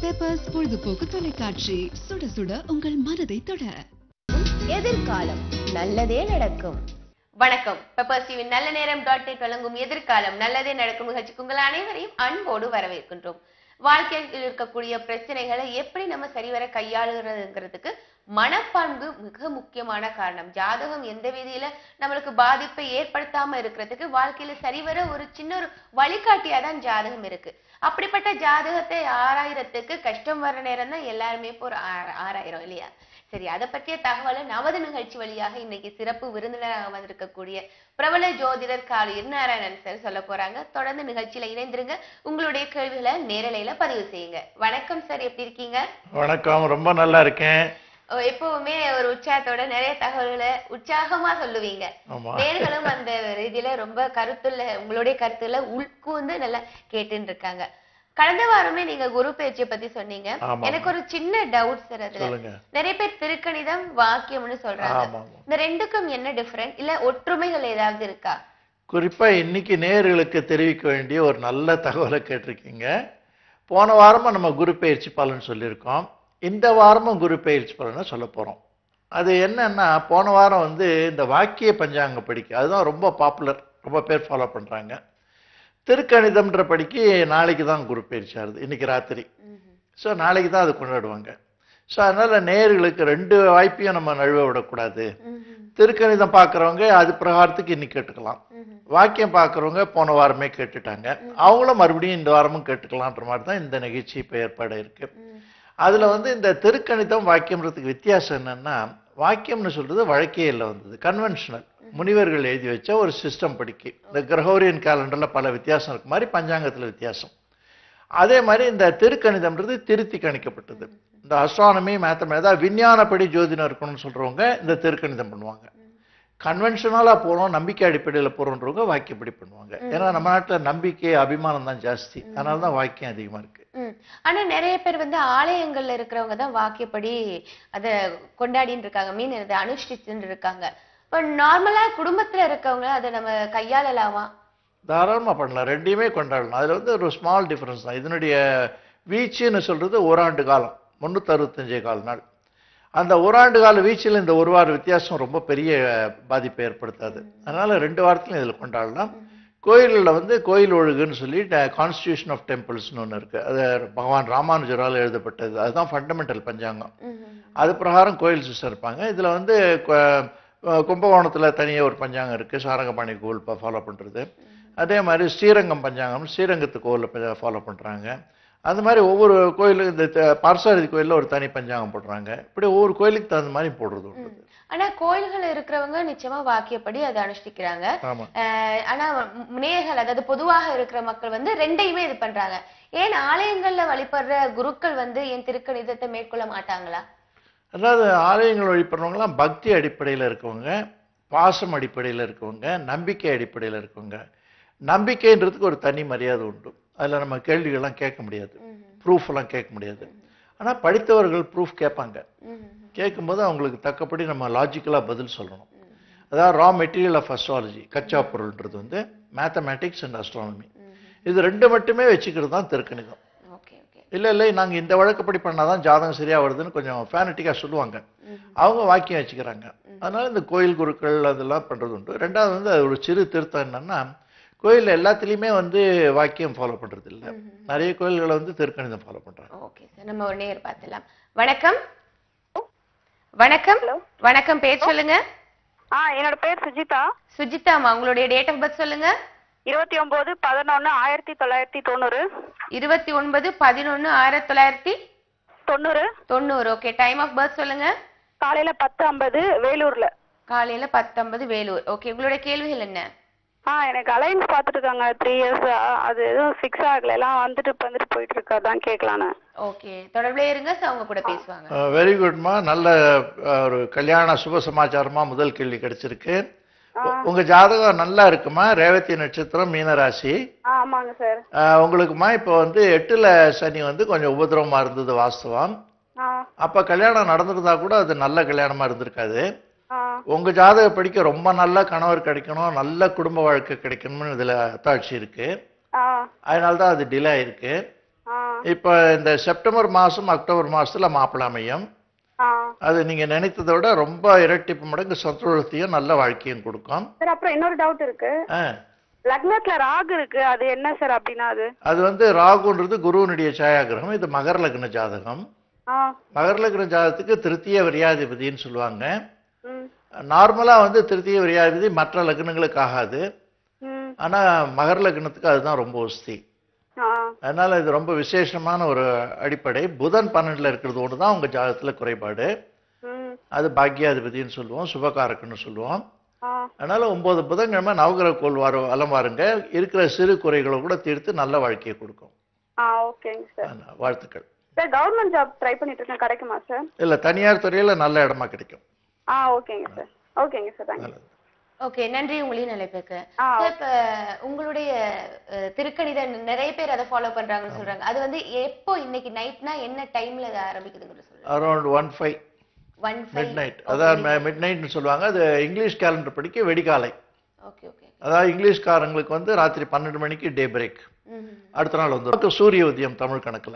Peppers பொழுதுபோக்கு தொலைக்காட்சி, சுட சுட உங்கள் மனதை தொட. எதிர்காலம் நல்லதே நடக்கும். வணக்கம். பெப்பர்ஸ் டிவி நல்ல நேரம் .net வழங்கும் எதிர்காலம் நல்லதே நடக்கும் நிகழ்ச்சிக்கு உங்கள் அனைவரையும் அன்போடு வரவேற்கின்றோம். வாழ்க்கையில் இருக்கக்கூடிய பிரச்சனைகளை எப்படி நம்ம சரிவர கையாளுகிறதுங்கிறதுக்கு மனப்பான்பு மிக முக்கியமான காரணம். ஜாதகம் எந்த விதியில நம்மளுக்கு பாதிப்பை ஏற்படுத்தாம இருக்கிறதுக்கு வாழ்க்கையில சரிவர ஒரு சின்ன ஒரு வழிகாட்டியா தான் ஜாதகம் இருக்கு. அப்படிப்பட்ட ஜாதகத்தை ஆராயிரத்துக்கு கஷ்டம் வர்ற நேரம் தான் எல்லாருமே இப்போ ஒரு ஆராயிரம் இல்லையா? சரி, அதை பற்றிய தகவலை நமது நிகழ்ச்சி வழியாக இன்னைக்கு சிறப்பு விருந்தினராக வந்திருக்கக்கூடிய பிரபல ஜோதிடர் காளி நாராயணன் சார் சொல்ல போறாங்க. தொடர்ந்து நிகழ்ச்சியில இணைந்திருங்க. உங்களுடைய கேள்விகளை நேரலையில பதிவு செய்யுங்க. வணக்கம் சார், எப்படி இருக்கீங்க? வணக்கம், ரொம்ப நல்லா இருக்கேன். எப்பவுமே ஒரு உற்சாகத்தோட நிறைய தகவல்களை உற்சாகமா சொல்லுவீங்க. நேர்களும் அந்த ரீதியில ரொம்ப உங்களுடைய கருத்துல உள்கூந்து நல்லா கேட்டுன்னு இருக்காங்க. கடந்த வாரமே நீங்க குரு பயிற்சியை பத்தி சொன்னீங்க. எனக்கு ஒரு சின்ன டவுட் சார். அதுல நிறைய பேர் திருக்கணிதம் வாக்கியம்னு சொல்றாங்க. இந்த ரெண்டுக்கும் என்ன டிஃபரெண்ட், இல்ல ஒற்றுமைகள் ஏதாவது இருக்கா? குறிப்பா இன்னைக்கு நேயர்களுக்கு தெரிவிக்க வேண்டிய ஒரு நல்ல தகவலை கேட்டிருக்கீங்க. போன வாரமா நம்ம குரு பயிற்சி பலன் சொல்லியிருக்கோம். இந்த வாரமும் குரு பயிற்சி பலனை சொல்ல போறோம். அது என்னன்னா, போன வாரம் இந்த வாக்கிய பஞ்சாங்க படிக்க அதுதான் ரொம்ப பாப்புலர், ரொம்ப பேர் ஃபாலோ பண்றாங்க. திருக்கணிதம்ன்ற படிக்கு நாளைக்கு தான் குரு பயிற்சி ஆகுது, இன்னைக்கு ராத்திரி. ஸோ நாளைக்கு தான் அது கொண்டாடுவாங்க. ஸோ அதனால நேயர்களுக்கு ரெண்டு வாய்ப்பையும் நம்ம நழுவ விடக்கூடாது. திருக்கணிதம் பார்க்குறவங்க அது பிரகாரத்துக்கு இன்னைக்கு கேட்டுக்கலாம். வாக்கியம் பார்க்குறவங்க போன வாரமே கேட்டுட்டாங்க, அவங்களும் மறுபடியும் இந்த வாரமும் கேட்டுக்கலான்ற மாதிரி தான் இந்த நிகழ்ச்சி இப்போ ஏற்பாடு இருக்கு. அதுல இந்த திருக்கணிதம் வாக்கியம்ன்றதுக்கு வித்தியாசம் என்னன்னா, வாக்கியம்னு சொல்றது வழக்கியல்ல வந்தது, கன்வென்ஷனல், முனிவர்கள் எழுதி வச்ச ஒரு சிஸ்டம் படிக்கு. இந்த கிரகோரியன் கேலண்டர்ல பல வித்தியாசம் இருக்கு மாதிரி பஞ்சாங்கத்துல வித்தியாசம். அதே மாதிரி இந்த திருக்கணிதம்ன்றது திருத்தி கணிக்கப்பட்டது. இந்த அஸ்ட்ரானமி, மேத்தமேட்டிக்ஸ், அதாவது விஞ்ஞானப்படி ஜோதிடம் இருக்கணும்னு சொல்றவங்க இந்த திருக்கணிதம் பண்ணுவாங்க. கன்வென்ஷனலா போறோம், நம்பிக்கை அடிப்படையில் போறோன்றவங்க வாக்கியப்படி பண்ணுவாங்க. ஏன்னா நம்ம நாட்டுல நம்பிக்கை அபிமானம் தான் ஜாஸ்தி, அதனாலதான் வாக்கியம் அதிகமா இருக்கு. ஆனா நிறைய பேர் ஆலயங்கள்ல இருக்கிறவங்க தான் வாக்கியப்படி அத கொண்டாடின்னு இருக்காங்க, மீன் அதை அனுஷ்டிச்சுன்னு இருக்காங்க. இப்ப நார்மலா குடும்பத்துல இருக்கவங்க அதை நம்ம கையாளலாமா? தாராளமா பண்ணலாம், ரெண்டையுமே கொண்டாடலாம். அதுல ஒரு ஸ்மால் டிஃபரன்ஸ் தான். இதனுடைய வீச்சுன்னு சொல்றது ஓராண்டு காலம், 365 நாள். அந்த ஓராண்டு கால வீச்சில் இந்த ஒரு வார வித்தியாசம் ரொம்ப பெரிய பாதிப்பை ஏற்படுத்தாது. அதனால 2 வாரத்திலும் இதில் கொண்டாடலாம். கோயிலில் கோயில் ஒழுகுன்னு சொல்லி கான்ஸ்டியூஷன் ஆஃப் டெம்பிள்ஸ்னு ஒன்று இருக்கு. அது பகவான் ராமானுஜரால் எழுதப்பட்டது. அதுதான் ஃபண்டமெண்டல் பஞ்சாங்கம். அது பிரகாரம் கோயில் சிஸ்டம் இருப்பாங்க. இதில் கும்பகோணத்தில் தனியாக ஒரு பஞ்சாங்கம் இருக்கு, சாரங்கபாணி கோவில் ஃபாலோ பண்ணுறது. அதே மாதிரி ஸ்ரீரங்கம் பஞ்சாங்கம், ஸ்ரீரங்கத்து கோவிலில் ஃபாலோ பண்ணுறாங்க. அந்த மாதிரி ஒவ்வொரு கோயிலும், இந்த பார்சாரதி கோயிலில் ஒரு தனி பஞ்சாங்கம் போடுறாங்க. இப்படி ஒவ்வொரு கோயிலுக்கு தகுந்த மாதிரி போடுறது உண்டு. ஆனா கோயில்கள் இருக்கிறவங்க நிச்சயமா வாக்கியப்படி அதை அனுஷ்டிக்கிறாங்க. ஆனா நேயர்கள், அதாவது பொதுவாக இருக்கிற மக்கள் ரெண்டையுமே இது பண்றாங்க. ஏன் ஆலயங்கள்ல வழிபடுற குருக்கள் ஏன் திருக்கணிதத்தை மேற்கொள்ள மாட்டாங்களா? அதாவது ஆலயங்கள் வழிபடுறவங்கலாம் பக்தி அடிப்படையில் இருக்கவங்க, பாசம் அடிப்படையில் இருக்கவங்க, நம்பிக்கை அடிப்படையில் இருக்கவங்க. நம்பிக்கைன்றதுக்கு ஒரு தனி மரியாதை உண்டு. அதில் நம்ம கேள்விகள்லாம் கேட்க முடியாது, ப்ரூஃப் எல்லாம் கேட்க முடியாது. ஆனால் படித்தவர்கள் ப்ரூஃப் கேட்பாங்க. கேட்கும்போது அவங்களுக்கு தக்கப்படி நம்ம லாஜிக்கலாக பதில் சொல்லணும். அதாவது ரா மெட்டீரியல் ஆஃப் அஸ்ட்ராலஜி, கச்சா பொருள்ன்றது மேத்தமேட்டிக்ஸ் அண்ட் அஸ்ட்ரானமி, இது ரெண்டு மட்டுமே வச்சுக்கிறது தான் திருக்கணிதம். இல்லை நாங்கள் இந்த வழக்கப்படி பண்ணாதான் ஜாதகம் சரியா வருதுன்னு கொஞ்சம் ஃபேனட்டிக்காக சொல்லுவாங்க. அவங்க வாக்கியம் வச்சுக்கிறாங்க. அதனால இந்த கோயில் குருக்கள் அதெல்லாம் பண்றது உண்டு. ரெண்டாவது அது ஒரு சிறு திருத்தம் என்னன்னா, கோயில் எல்லாத்துலயுமே வாக்கியம் ஃபாலோ பண்றது இல்ல. நிறைய கோயில்களை திருக்கணிதம் ஃபாலோ பண்றாங்க. ஓகே சார், நம்ம ஒரு நேர் பார்க்கலாம். வணக்கம். வணக்கம். வணக்கம், பேர் சொல்லுங்க. என்னோட பேர் சுஜிதா. சுஜிதாமா, உங்களுடைய டேட் ஆஃப் பர்த் சொல்லுங்க. 29/11/1990. 29/11/1990. ஓகே, டைம் ஆஃப் பர்த் சொல்லுங்க. காலையில 10:50 வேலூர்ல. காலையில 10:50 வேலூர். ஓகே, உங்களுடைய கேள்விகள் என்ன? எனக்கு அலைன்ஸ் பார்த்துட்டு இருக்காங்க 3 இயர்ஸ். அது எதுவும் ஃபிக்ஸ் ஆகல, எல்லாம் வந்துட்டு போயிட்டு இருக்கா, தான் கேட்கலான்னு. ஓகே, தொடர்புல இருங்க, அவங்க கூட பேசுவாங்க. வெரி குட்மா, நல்ல ஒரு கல்யாண சுப சமாச்சாரமா முதல் கேள்வி கிடைச்சிருக்கு. உங்க ஜாதகம் நல்லா இருக்குமா? ரேவதி நட்சத்திரம், மீனராசி. ஆமாங்க சார். உங்களுக்குமா இப்போ 8ல சனி கொஞ்சம் உபதிரவமா இருந்தது, வாஸ்தவம். அப்ப கல்யாணம் நடந்திருந்தா கூட அது நல்ல கல்யாணமா இருந்திருக்காது. உங்க ஜாதக படிக்க ரொம்ப நல்ல கணவர் கிடைக்கணும், நல்ல குடும்ப வாழ்க்கை கிடைக்கணும்னு இதுல அத்தாட்சி இருக்கு. அதனாலதான் அது டிலே ஆயிருக்கு. இப்போ இந்த செப்டம்பர் மாதம் அக்டோபர் மாதத்துல மாப்பிள்ளை அமையும். ஆ அது நீங்க நினைத்ததை விட ரொம்ப இரட்டிப்பு மடங்கு சந்தோஷத்தையும் நல்ல வாழ்க்கையும் கொடுக்கும். சார் அப்புறம் இன்னொரு டவுட் இருக்கு. ஆ, லக்னத்துல ராகு இருக்கு, அது என்ன சார் அப்படின்னா அது? அது வந்து ராகுன்றது குருவனுடைய சாயாகிரகம். இது மகர லக்ன ஜாதகம். ஆ மகர லக்ன ஜாதகத்துக்கு திருத்திய விரியாதிபதினு சொல்லுவாங்க. ம் நார்மலா வந்து திருத்திய விரியாதிபதி மற்ற லக்னங்களுக்கு ஆகாது. ம் ஆனா மகர லக்னத்துக்கு அதுதான் ரொம்ப உஸ்தி. ஆ அதனால இது ரொம்ப விசேஷமான ஒரு அடிப்படை. புதன் 12ல இருக்கிறது ஒன்று தான் உங்க ஜாதகத்துல குறைபாடு. ம் அது பாக்யாதிபதினு சொல்லுவோம், சுபகாரக்குன்னு சொல்லுவோம். ஆ அதனால 9 புதன்கிழமை நவகிரக கோள் வலம் வாருங்க. இருக்கிற சிறு குறைகளை கூட தீர்த்து நல்ல வாழ்க்கையை கொடுக்கும். ஆ ஓகேங்க சார். வாழ்த்துக்கள். சார் கவர்மெண்ட் ஜாப் ட்ரை பண்ணிட்டு இருக்கேன், கிடைக்குமா சார்? இல்ல தனியார் துறையில நல்ல இடமா கிடைக்கும். ஆ ஓகேங்க சார். ஓகேங்க சார், தேங்க்யூ. நல்லது. ஓகே, நன்றி உங்களையும் நிலைப்புக்கு. ஆ இப்ப உங்களுடைய திருக்கணித நிறைய பேர் அதை ஃபாலோ பண்றாங்கன்னு சொல்றாங்க. அது வந்து எப்போ இன்னைக்கு நைட்னா என்ன டைம்ல அது ஆரம்பிக்குதுன்னு சொல்றாங்க? Around 1:05 mid night. அதான் மிட் நைட்னு சொல்லுவாங்க. அது இங்கிலீஷ் கேலண்டர் படிக்க வெடிகாலை. Okay okay. அதாவது இங்கிலீஷ்காரங்களுக்கு வந்து ராத்திரி 12 மணிக்கு டே பிரேக். அடுத்த நாள் வந்து சூரிய உதயம் தமிழ் கணக்குல.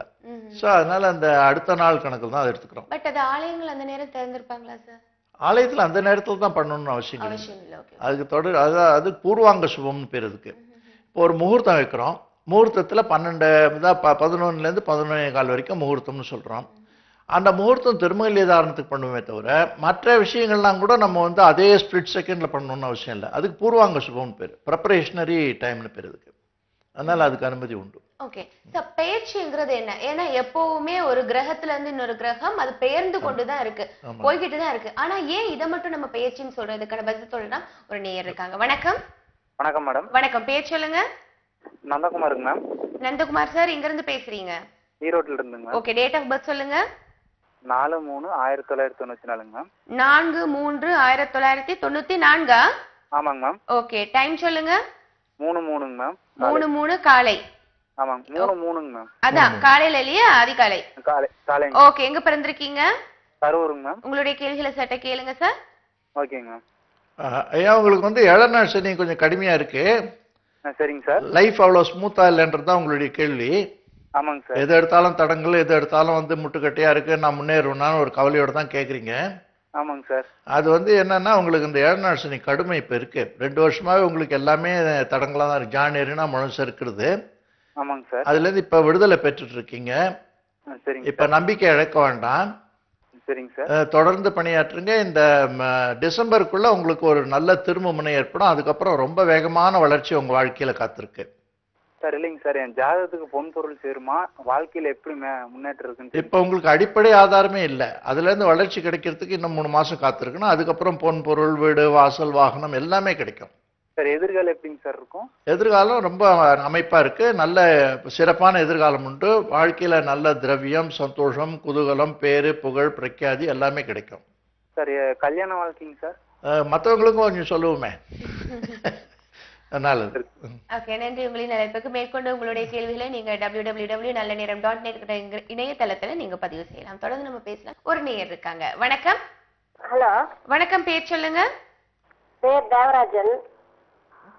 ஸோ அதனால அந்த அடுத்த நாள் கணக்குல தான் அதை எடுத்துக்கிறோம். பட் அது ஆலயங்கள் அந்த நேரம் திறந்திருப்பாங்களா சார்? ஆலயத்துல அந்த நேரத்துல தான் பண்ணணும்னு அவசியம் இல்லை. அவசியம் இல்லை. ஓகே. அதுக்கு தொடர் அது பூர்வாங்க சுபம்னு பேர் இதுக்கு. இப்போ ஒரு முகூர்த்தம் வைக்கிறோம். முகூர்த்தத்துல 11:11 11:15 வரைக்கும் முகூர்த்தம்னு சொல்றோம். அந்த முகூர்த்தம் திருமங்கல்ய தாரணத்துக்கு பண்ணுவோமே தவிர மற்ற விஷயங்கள்லாம் கூட நம்ம வந்து அதே ஸ்பிளிட் செகண்ட்ல பண்ணணும்னு அவசியம் இல்லை. அதுக்கு பூர்வாங்க சுபம்னு பேர், ப்ரிப்பரேஷனரி டைம்னு பேர் இதுக்கு. அதனால அதுக்கு அனுமதி உண்டு. ஓகே சார், பெயர்ச்சிங்கிறது என்ன? ஏன்னா எப்பவுமே ஒரு கிரகத்துல இருந்து இன்னொரு கிரகம் அது பெயர்ந்து கொண்டுதான் இருக்கு, போய்கிட்டு தான் இருக்கு. ஆனா ஏன் இதை மட்டும் நம்ம பெயர்ச்சின்னு சொல்றதுக்கான பதில் சொல்லலாம். ஒரு நேயர் இருக்காங்க. வணக்கம். வணக்கம் மேடம். வணக்கம், பேர் சொல்லுங்க. நந்தகுமாருங்க மேம். நந்தகுமார் சார், இங்க இருந்து பேசுறீங்க? ஈரோட்டில் இருந்துங்க. ஓகே, டேட் ஆஃப் பர்த் சொல்லுங்க. 4/3/1994 மேம். 4/3/1994. ஆமாங்க மேம். ஓகே, டைம் சொல்லுங்க. 3:03 மேம். 3:03 காலை. ஆமாங்க, 3:03 மேம். அதான் காலையில இல்லையா? அதிகாலை. காலைங்க. ஓகே, எங்க பிறந்திருக்கீங்க? கரூருங்க மேம். உங்களுடைய கேள்விகளை சட்ட கேளுங்க சார். ஓகேங்க மேம். ஐயா, உங்களுக்கு வந்து 7 நாள் சனி கொஞ்சம் கடுமையா இருக்கு. சரிங்க சார். லைஃப் அவ்வளவு ஸ்மூத்தா இல்லைன்றது தான் உங்களுடைய கேள்வி. ஆமாங்க சார். எது எடுத்தாலும் தடங்கள், எது எடுத்தாலும் வந்து முட்டுக்கட்டையா இருக்கு, நான் முன்னேறுவேன்னு ஒரு கவலையோட தான் கேட்குறீங்க. ஆமாங்க சார். அது வந்து என்னன்னா, உங்களுக்கு இந்த 7 நாள் சனி கடுமை இப்போ இருக்கு. 2 வருஷமாவே உங்களுக்கு எல்லாமே தடங்களாக தான் இருக்கு. ஜானேரினா முழுசு இருக்கிறது. ஆமாங்க சார். அதுலேருந்து இப்போ விடுதலை பெற்றுட்டு இருக்கீங்க. சரிங்க. இப்போ நம்பிக்கை இழக்க வேண்டாம். சரிங்க சார். தொடர்ந்து பணியாற்றுங்க. இந்த டிசம்பருக்குள்ள உங்களுக்கு ஒரு நல்ல திரும்ப முனை ஏற்படும். அதுக்கப்புறம் ரொம்ப வேகமான வளர்ச்சி உங்க வாழ்க்கையில காத்திருக்கு. சார் இல்லைங்க சார், என் ஜாதகத்துக்கு பொன் பொருள் சேருமா, வாழ்க்கையில எப்படி முன்னேற்றம் இருக்குன்னு? இப்போ உங்களுக்கு அடிப்படை ஆதாரமே இல்லை. அதுல இருந்து வளர்ச்சி கிடைக்கிறதுக்கு இன்னும் 3 மாசம் காத்திருக்கணும். அதுக்கப்புறம் பொன் பொருள், வீடு, வாசல், வாகனம் எல்லாமே கிடைக்கும். சார் எதிர்காலம் எப்படிங்க சார் இருக்கும்? எதிர்காலம் ரொம்ப அமைப்பா இருக்கு. நல்ல சிறப்பான எதிர்காலம் உண்டு. வாழ்க்கையில நல்ல திரவியம், சந்தோஷம், குதூகலம், பேரு, புகழ், பிரఖ్యాதி எல்லாமே கிடைக்கும். சார் கல்யாண வாழ்க்கைங்க சார்? மற்றவங்களுக்கும் கொஞ்சம் சொல்லுவோமே. நல்லது. ஓகே, நன்றி. உங்களின் அழைப்புக்கு மேற்கொண்டு உங்களுடைய கேள்விகளை நீங்க www.nallaneram.net இணையதளத்துல நீங்க பதிவு செய்யலாம். தொடர்ந்து நம்ம பேசலாம். ஒரு நேயர் இருக்காங்க. வணக்கம். ஹலோ. வணக்கம், பேர் சொல்லுங்க. பேர் தேவராஜன்.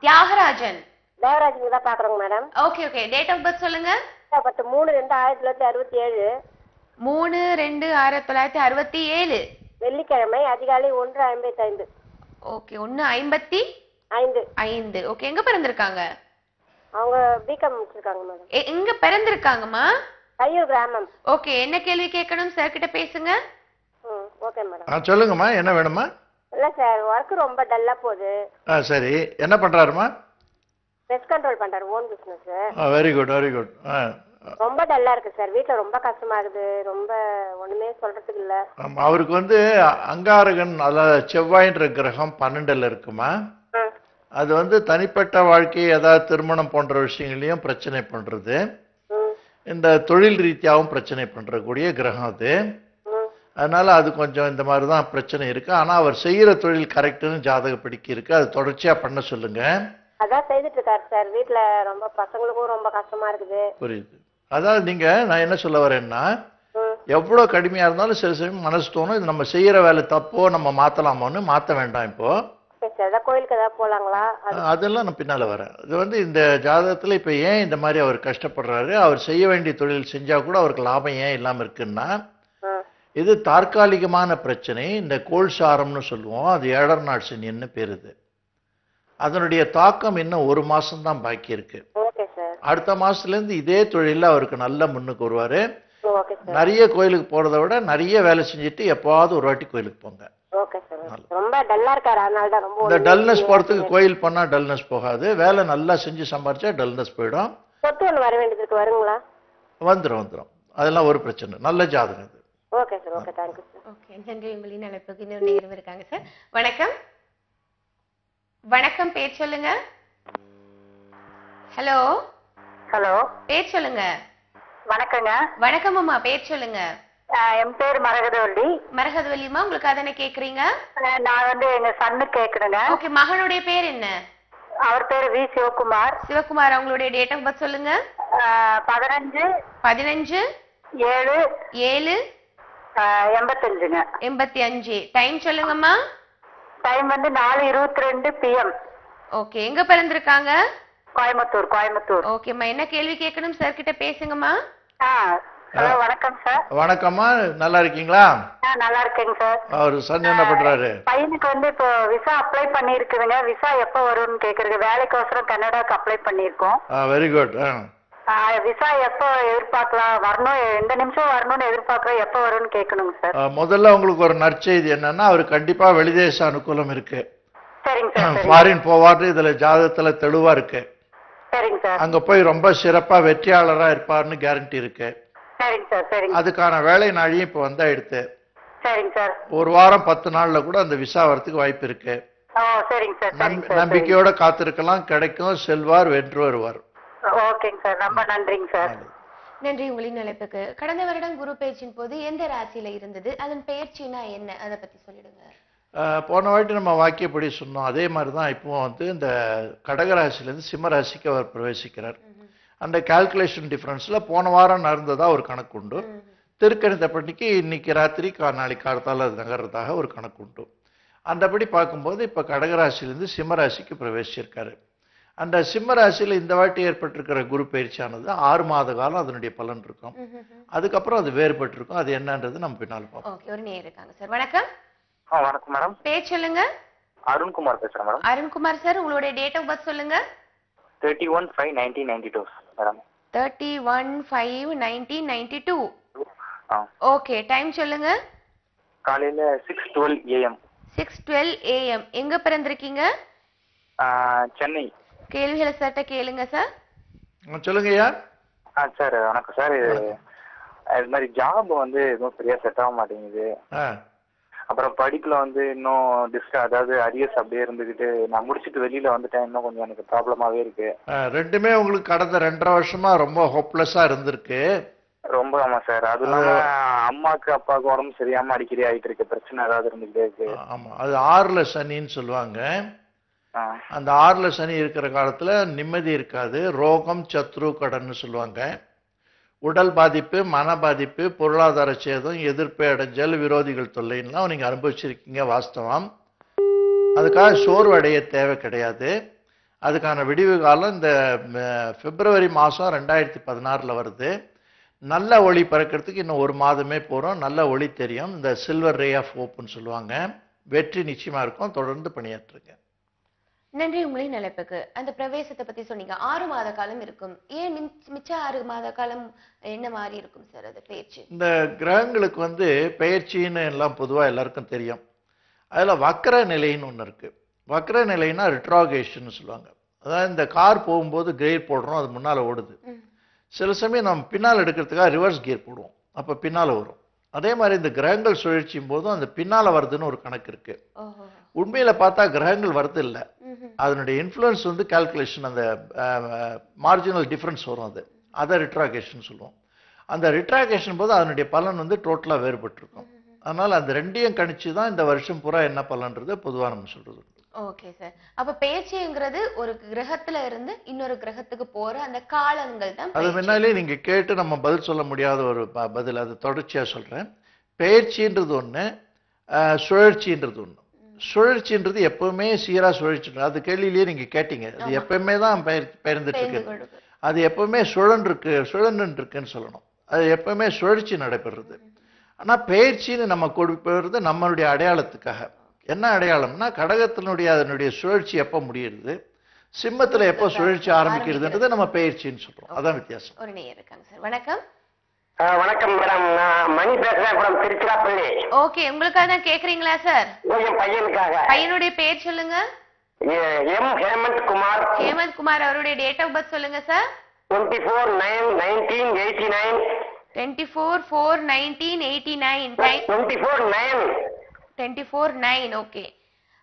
தியாகராஜன். தேவராஜனுக்கு தான் பாக்குறோங்க madam. Okay okay, date of birth சொல்லுங்க. 3/2/1967. 3/2/1967 வெள்ளிக்கிழமை அதிகாலை 1:55. ஓகே, 1:55. ஓகே, எங்க பிறந்திருக்காங்க? அவங்க பிகாம் முடிச்சிருக்காங்க மேடம். எங்க பிறந்திருக்காங்கம்மா? கையூர் கிராமம். ஓகே, என்ன கேள்வி கேட்கணும் சார் கிட்ட பேசுங்க. Okay madam. சொல்லுங்கம்மா, என்ன வேணுமா? இல்ல சார், ஒர்க் ரொம்ப டல்லா போகுது. சரி, என்ன பண்றாருமா? பெஸ்ட் கண்ட்ரோல் பண்றாரு, own business. Very good, very good. ரொம்ப டல்லா இருக்கு சார், வீட்டுல ரொம்ப கஷ்டமா இருக்குது, ரொம்ப ஒண்ணுமே சொல்றதுக்கு இல்ல. அவருக்கு வந்து அங்காரகன், அதாவது செவ்வாயின்ற கிரகம் 12ல இருக்குமா. அது வந்து தனிப்பட்ட வாழ்க்கை, ஏதாவது திருமணம் போன்ற விஷயங்களையும் பிரச்சனை பண்றது, இந்த தொழில் ரீதியாகவும் பிரச்சனை பண்றக்கூடிய கிரகம் அது. அதனால அது கொஞ்சம் இந்த மாதிரி தான் பிரச்சனை இருக்கு. ஆனா அவர் செய்யற தொழில் கரெக்டுன்னு ஜாதகப்படிக்கு இருக்கு. அது தொடர்ச்சியா பண்ண சொல்லுங்க. அதான் செய்துட்டு இருக்காரு சார். வீட்டுல ரொம்ப பசங்களுக்கும் ரொம்ப கஷ்டமா இருக்குது. புரியுது. அதாவது நான் என்ன சொல்ல வரேன்னா, எவ்வளவு கடுமையா இருந்தாலும் சில சமயம் மனசு தோணும், இது நம்ம செய்யற வேலை தப்போ, நம்ம மாத்தலாமோன்னு. மாத்த வேண்டாம். இப்போ சார். ஏதாவது கோயிலுக்கு ஏதாவது போலாங்களா? அதெல்லாம் நான் பின்னால வரேன். இது வந்து இந்த ஜாதகத்துல இப்ப ஏன் இந்த மாதிரி அவர் கஷ்டப்படுறாரு, அவர் செய்ய வேண்டிய தொழில் செஞ்சா கூட அவருக்கு லாபம் ஏன் இல்லாம இருக்குன்னா, இது தற்காலிகமான பிரச்சனை. இந்த கோல்சாரம்னு சொல்லுவோம், அது ஏழரை நாள் சனின்னு பேரு. இது அதனுடைய தாக்கம் இன்னும் 1 மாசம் தான் பாக்கி இருக்கு. Okay sir. அடுத்த மாசத்துல இருந்து இதே தொழில அவருக்கு நல்ல முன்னுக்கு வருவாரு. Okay sir. நிறைய கோயிலுக்கு போறதை விட நிறைய வேலை செஞ்சுட்டு எப்பாவது ஒரு வாட்டி கோயிலுக்கு போங்க. Okay sir. ரொம்ப டல்லா இருக்காரு, அதனால தான் ரொம்ப. இந்த டல்னஸ் போறதுக்கு கோயில் பண்ணா டல்னஸ் போகாது. வேலை நல்லா செஞ்சு சம்பாரிச்சா டல்னஸ் போயிடும். சொத்து ஒன்று வர வேண்டியதுக்கு வருங்களா? வந்துரும். அதெல்லாம் ஒரு பிரச்சனை. நல்ல ஜாதகம் இது. Okay sir. Okay, thank you sir. Okay, நன்றி. உங்களின் அழைப்புக்கு இன்னொரு நேரம் இருக்காங்க சார். வணக்கம். வணக்கம், பேர் சொல்லுங்க. ஹலோ ஹலோ, பேர் சொல்லுங்க. வணக்கங்க. வணக்கம் அம்மா, பேர் சொல்லுங்க. என் பேர் மரகதவள்ளி. மரகதவல்லிமா, உங்களுக்கு அதனை கேக்குறீங்க? நான் வந்து எங்க சன்னு கேக்குறேங்க. ஓகே, மகனுடைய பேர் என்ன? அவர் பேரு வி சிவகுமார். சிவகுமார், அவங்களுடைய டேட் ஆஃப் பர்த் சொல்லுங்க. 15/7/85ங்க. 85. டைம் சொல்லுங்கம்மா. டைம் வந்து 4:22 PM. ஓகே, எங்க பிறந்திருக்காங்க? கோயம்புத்தூர். ஓகேம்மா, என்ன கேள்வி கேட்கணும் சார் கிட்ட பேசுங்கம்மா. ஹலோ, வணக்கம் சார். வணக்கம்மா, நல்லா இருக்கீங்களா? நல்லா இருக்கேங்க சார். அவர் சன் என்ன பண்றாரு? பையனுக்கு வந்து இப்போ விசா அப்ளை பண்ணிருக்குதுங்க. விசா எப்ப வரும்னு கேக்குறது. வேலைக்கோசரம் கனடாக்கு அப்ளை பண்ணிருக்கோம். Very good. விசா எப்ப எதிர்பார்க்கலாம்? வரணும், எந்த நிமிஷம் வரணும்னு எதிர்பார்க்கறோம். எப்ப வரும்னு கேட்கணுங்க சார். முதல்ல உங்களுக்கு ஒரு நற்செய்தி என்னன்னா, அவர் கண்டிப்பா வெளிதேச அனுகூலம் இருக்கு. சரிங்க சார். ஃபாரின் போவாரு, இதுல ஜாதகத்துல தெளிவா இருக்கு. சரிங்க சார். அங்க போய் ரொம்ப சிறப்பா வெற்றியாளரா இருப்பாருன்னு கேரண்டி இருக்கு. சரிங்க சார். சரிங்க. அதுக்கான வேலை நாளையும் இப்ப வந்தாயிடுத்து. சரிங்க சார். 1 வாரம் 10 நாள்ல கூட அந்த விசா வரதுக்கு வாய்ப்பு இருக்கு. சரிங்க சார். சரிங்க சார். நம்பிக்கையோட காத்திருக்கலாம். கிடைக்கும். செல்வார், வென்று வருவார். ஓகேங்க சார், ரொம்ப நன்றிங்க சார். நன்றி உங்களின் அழைப்புக்கு. கடந்த வருடம் குரு பயிற்சியின் போது எந்த ராசியில இருந்தது, அதன் பயிற்சினா என்ன, அதை பத்தி சொல்லிடுங்க. போன வாட்டி நம்ம வாக்கியப்படி சொன்னோம். அதே மாதிரிதான் இப்போ வந்து இந்த கடகராசிலேருந்து சிம்ம ராசிக்கு அவர் பிரவேசிக்கிறார். அந்த கால்குலேஷன் டிஃபரன்ஸ்ல போன வாரம் நடந்ததா ஒரு கணக்கு உண்டு. திருக்கணிதப்படிக்கு இன்னைக்கு ராத்திரி நாளைக்கு காலத்தால் அது நகர்றதாக ஒரு கணக்கு உண்டு. அந்தபடி பார்க்கும்போது இப்ப கடகராசிலேருந்து சிம்ம ராசிக்கு பிரவேசிச்சிருக்காரு. அந்த சிம்ம ராசியில இந்த வாட்டி ஏற்பட்டிருக்கிற குரு பயிற்சியானது 6 மாத காலம் அதனுடைய பலன் இருக்கும். அதுக்கப்புறம் அது வேறுபட்டு இருக்கும். அது என்னன்றது நம்ம பின்னால் பார்ப்போம். ஓகே, ஒரு நேரம் இருக்காங்க சார். வணக்கம். வணக்கம் மேடம். பேர் சொல்லுங்க. அருண்குமார் பேசுறேன் மேடம். அருண்குமார் சார், உங்களுடைய டேட் ஆஃப் பர்த் சொல்லுங்க. 31/5/1992 மேடம். 31/5/1992. ஓகே, டைம் சொல்லுங்க. காலையில 6:12 AM. 6:12 AM. எங்க பிறந்திருக்கீங்க? சென்னை. கேள்விகளை சார்ட்ட கேளுங்க சார். சொல்லுங்க ஐயா. சார் வணக்கம் சார். இது மாதிரி ஜாப் வந்து எதுவும் சரியா செட் ஆக மாட்டேங்குது. அப்புறம் படிப்புல வந்து இன்னும் அதாவது அரியர்ஸ் அப்படியே இருந்துகிட்டு நான் முடிச்சுட்டு வெளியில வந்துட்டேன். இன்னும் கொஞ்சம் எனக்கு ப்ராப்ளமாவே இருக்கு. ரெண்டுமே உங்களுக்கு கடந்த 2.5 வருஷமா ரொம்ப ஹோப்லெஸ்ஸா இருந்திருக்கு. ரொம்ப. ஆமா சார். அது இல்லாம அம்மாக்கு அப்பாவுக்கு உடம்பு சரியாம அடிக்கடி ஆயிட்டு இருக்கு. பிரச்சனை ஏதாவது இருந்துகிட்டே இருக்கு. ஆமா, அது 6ல சனின்னு சொல்லுவாங்க. அந்த 6ல சனி இருக்கிற காலத்துல நிம்மதி இருக்காது. ரோகம், சத்ரு, கடன் சொல்லுவாங்க. உடல் பாதிப்பு, மன பாதிப்பு, பொருளாதார சேதம், எதிர்ப்பு அடைஞ்சல், விரோதிகள் தொல்லைன்னா நீங்க அனுபவிச்சிருக்கீங்க. வாஸ்தவம். அதுக்காக சோர்வு அடைய தேவை கிடையாது. அதுக்கான விடிவு காலம் இந்த பிப்ரவரி மாதம் 2016 வருது. நல்ல ஒளி பறக்கிறதுக்கு இன்னும் 1 மாதமே போகிறோம். நல்ல ஒளி தெரியும். இந்த சில்வர் ரே ஆஃப் ஹோப்னு சொல்லுவாங்க. வெற்றி நிச்சயமா இருக்கும். தொடர்ந்து பணியாற்றுங்க. நன்றி உங்களின் அழைப்புக்கு. அந்த பிரவேசத்தை பத்தி சொன்னீங்க. 6 மாத காலம் இருக்கும். ஏன் மிச்ச 6 மாத காலம் என்ன மாதிரி இருக்கும் சார் அது பயிற்சி? இந்த கிரகங்களுக்கு வந்து பயிற்சின்னு எல்லாம் பொதுவா எல்லாருக்கும் தெரியும். அதுல வக்ர நிலைன்னு ஒண்ணு இருக்கு. வக்ர நிலைன்னா ரிட்ராகேஷன் சொல்லுவாங்க. அதாவது இந்த கார் போகும்போது கியர் போடுறோம், அது முன்னால ஓடுது. சில சமயம் நம்ம பின்னால் எடுக்கிறதுக்காக ரிவர்ஸ் கியர் போடுவோம், அப்ப பின்னால வரும். அதே மாதிரி இந்த கிரகங்கள் சுழற்சியும் போதும் அந்த பின்னால வருதுன்னு ஒரு கணக்கு இருக்கு. உண்மையில பார்த்தா கிரகங்கள் வருது இல்லை, அதனுடைய இன்ஃப்ளூயன்ஸ் வந்து கால்குலேஷன், அந்த மார்ஜினல் டிஃபரன்ஸ் வரும். அதை ரிட்ராகேஷன் சொல்லுவோம். அந்த ரிட்ராகேஷன் போது அதனுடைய பலன் வந்து டோட்டலா வேறுபட்டு இருக்கும். அதனால அந்த ரெண்டையும் கணிச்சு தான் இந்த வருஷம் பூரா என்ன பலன்றது பொதுவாக நம்ம சொல்றது. Okay sir. அப்ப பேச்சுங்கிறது ஒரு கிரகத்துல இருந்து இன்னொரு கிரகத்துக்கு போற அந்த காலங்கள் தான். அது முன்னாலே நீங்க கேட்டு நம்ம பதில் சொல்ல முடியாத ஒரு பதில். அது தொடர்ச்சியா சொல்றேன். பெயர்ச்சின்றது ஒண்ணு, சுழற்சின்றது ஒண்ணு. சுழற்சின்றது எப்பவுமே சீரா சுழற்சி. அது கேள்வியிலேயே நீங்க கேட்டீங்க, அது எப்பவுமே தான் பெயர்ந்துட்டு இருக்கு, அது எப்பவுமே சுழன்று இருக்குன்னு சொல்லணும். அது எப்பவுமே சுழற்சி நடைபெறுறது. ஆனா பெயர்ச்சின்னு நம்ம கொடுப்பது நம்மளுடைய அடையாளத்துக்காக. என்ன அடையாளம்னா கடகத்தினுடைய அதனுடைய சுழற்சி எப்ப முடியுது, சிம்மத்துல எப்போ சுழற்சி ஆரம்பிக்கிறதுன்றது நம்ம பெயர்ச்சின்னு சொல்றோம். அதான் வித்தியாசம். ஒரு நேயர் இருக்காங்க சார். வணக்கம். வணக்கம் மேடம், நான் மணி பேசுறேன் மேடம், திருச்சிராப்பள்ளி. ஓகே, உங்களுக்காக தான் கேக்குறீங்களா சார்? என் பையனுக்காக. பையனுடைய பேர் சொல்லுங்க. எம் ஹேமந்த் குமார். ஹேமந்த் குமார். அவருடைய டேட் ஆஃப் பர்த் சொல்லுங்க சார். 24/9/1989. 24/4/1989. 24/9. ஓகே,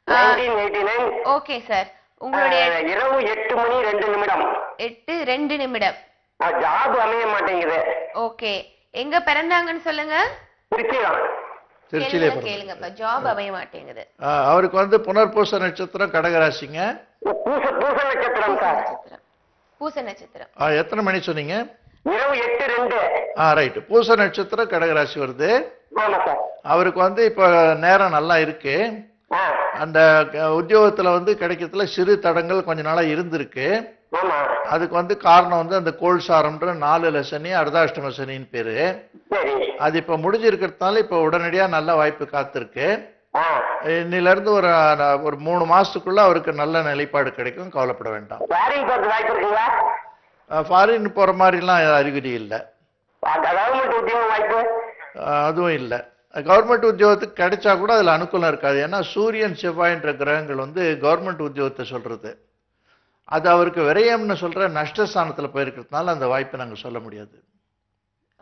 1989. Okay sir. உங்களுடைய இரவு 8:02. 8:02. ஜாப் அமைய மாட்டேங்குது. ஓகே, எங்க பிறந்தாங்கன்னு சொல்லுங்க. திருச்சியிலே கேளுங்கப்பா. ஜாப் அமைய மாட்டேங்குது. அவருக்கு வந்து புனர்பூச நட்சத்திரம் கடகராசிங்க. பூச நட்சத்திரம் சார். பூச நட்சத்திரம். எத்தனை மணி சொன்னீங்க? இரவு 8:02. ரைட். பூச நட்சத்திரம் கடகராசி வருது. ஆமா சார். அவருக்கு வந்து இப்ப நேரம் நல்லா இருக்கு. அந்த உத்தியோகத்துல வந்து கிடைக்கிறதுல சிறு தடங்கள் கொஞ்ச நாளா இருந்திருக்கு. அதுக்கு வந்து காரணம் வந்து அந்த கோல்சாரம்ன்ற 4ல சனி, அர்த்தாஷ்டம சனின்னு பேரு. அது இப்ப முடிஞ்சிருக்கிறதுனால இப்ப உடனடியா நல்ல வாய்ப்பு காத்திருக்கு. இன்னில இருந்து ஒரு 3 மாசத்துக்குள்ள அவருக்கு நல்ல நிலைப்பாடு கிடைக்கும், கவலைப்பட வேண்டாம். ஃபாரின் போற மாதிரி எல்லாம் அறிகுறி இல்லை. அதுவும் இல்லை. கவர்மெண்ட் உத்தியோகத்துக்கு கிடைச்சா கூட அதுல அனுகூலம் இருக்காது. ஏன்னா சூரியன் செவ்வாய்ன்ற கிரகங்கள் வந்து கவர்மெண்ட் உத்தியோகத்தை சொல்றது. அது அவருக்கு விரயம்னு சொல்ற நஷ்டஸ்தானத்துல போயிருக்கிறதுனால அந்த வாய்ப்பை நாங்க சொல்ல முடியாது.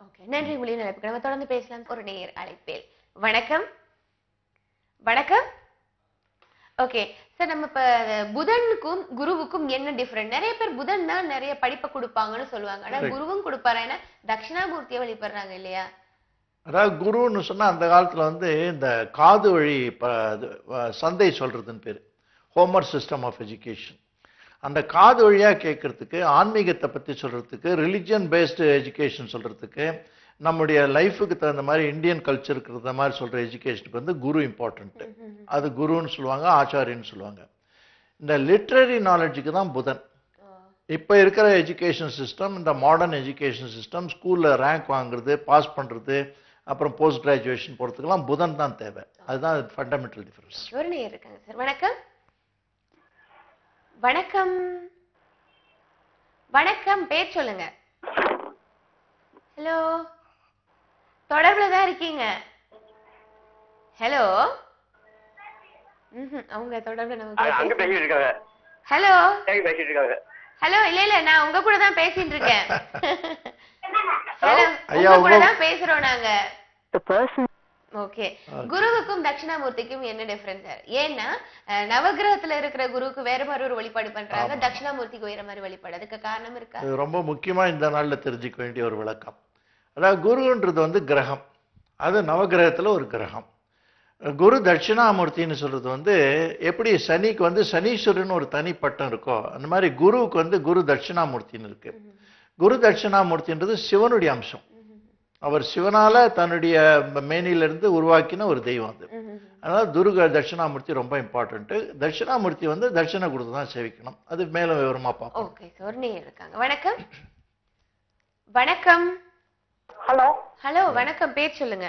ஓகே, நன்றி. மொழி நிலைப்புக்கு நம்ம தொடர்ந்து பேசலாம். ஒரு நேயர் அழைப்பேல். வணக்கம். வணக்கம். ஓகே சார், நம்ம இப்ப புதனுக்கும் குருவுக்கும் என்ன டிஃபரெண்ட்? நிறைய பேர் புதன் தான் நிறைய படிப்பை கொடுப்பாங்கன்னு சொல்லுவாங்க. ஆனா குருவும் கொடுப்பாரு. ஏன்னா தட்சிணாமூர்த்தியை வழிபடுறாங்க இல்லையா? அதாவது குருன்னு சொன்னா அந்த காலத்துல வந்து இந்த காது வழி சந்தை சொல்றதுன்னு பேரு, ஹோமர் சிஸ்டம் ஆஃப் எஜுகேஷன். அந்த காது வழியா கேட்கறதுக்கு, ஆன்மீகத்தை பத்தி சொல்றதுக்கு, ரிலிஜியன் பேஸ்டு எஜுகேஷன் சொல்றதுக்கு, நம்முடைய லைஃபுக்கு தகுந்த மாதிரி இந்தியன் கல்ச்சருக்கு தகுந்த மாதிரி சொல்ற எஜுகேஷனுக்கு வந்து குரு இம்பார்ட்டன்ட். அது குருன்னு சொல்லுவாங்க, ஆச்சாரியன்னு சொல்லுவாங்க. இந்த லிட்ரரி நாலேஜுக்கு தான் புதன். இப்ப இருக்கிற எஜுகேஷன் சிஸ்டம், இந்த மாடர்ன் எஜுகேஷன் சிஸ்டம், ஸ்கூல்ல ரேங்க் வாங்குறது, பாஸ் பண்றது, அப்புறம் போஸ்ட் கிராஜுவேஷன் போறதுக்கெல்லாம் புதன் தான் தேவை. அதுதான் ஃபண்டமெண்டல் டிஃபரன்ஸ். ஒரு நேயர் இருக்காங்க சார். வணக்கம். வணக்கம். வணக்கம், பேர் சொல்லுங்க. ஹலோ, தொடர்புல தான் இருக்கீங்க. ஹலோ. அவங்க தொடர்புல நமக்கு. Hello hello. இல்ல நான் உங்க கூட தான் பேசிட்டு இருக்கேன். ஹலோ, உங்க கூட தான் பேசுறோம் நாங்க. ஓகே, குருவுக்கும் தட்சிணாமூர்த்திக்கும் என்ன டிஃபரன்ஸ் சார்? ஏன்னா நவகிரகத்துல இருக்கிற குருவுக்கு வேற மாதிரி ஒரு வழிபாடு பண்றாங்க, தட்சிணாமூர்த்திக்கு வேற மாதிரி வழிபாடு. அதுக்கு காரணம் இருக்கா? இது ரொம்ப முக்கியமா இந்த நாள்ல தெரிஞ்சுக்க வேண்டிய ஒரு விளக்கம். அதாவது குருன்றது வந்து கிரகம், அது நவகிரகத்துல ஒரு கிரகம். குரு தட்சிணாமூர்த்தின்னு சொல்றது வந்து எப்படி சனிக்கு வந்து சனீஸ்வரன் ஒரு தனி பட்டம் இருக்கோ, அந்த மாதிரி குருவுக்கு வந்து குரு தட்சிணாமூர்த்தின்னு இருக்கு. குரு தட்சிணாமூர்த்தின்றது சிவனுடைய அம்சம். அவர் சிவனால தன்னுடைய மேனிலிருந்து உருவாக்கின ஒரு தெய்வம் அது. அதனால துருக தட்சிணாமூர்த்தி ரொம்ப இம்பார்ட்டன்ட். தட்சிணாமூர்த்தி வந்து தட்சிணை கொடுத்து தான் சேவிக்கணும். அது மேலும் விவரமா பார்ப்போம். ஓகே சார், நீங்க இருக்காங்க. வணக்கம். வணக்கம். ஹலோ. ஹலோ, வணக்கம். பேர் சொல்லுங்க.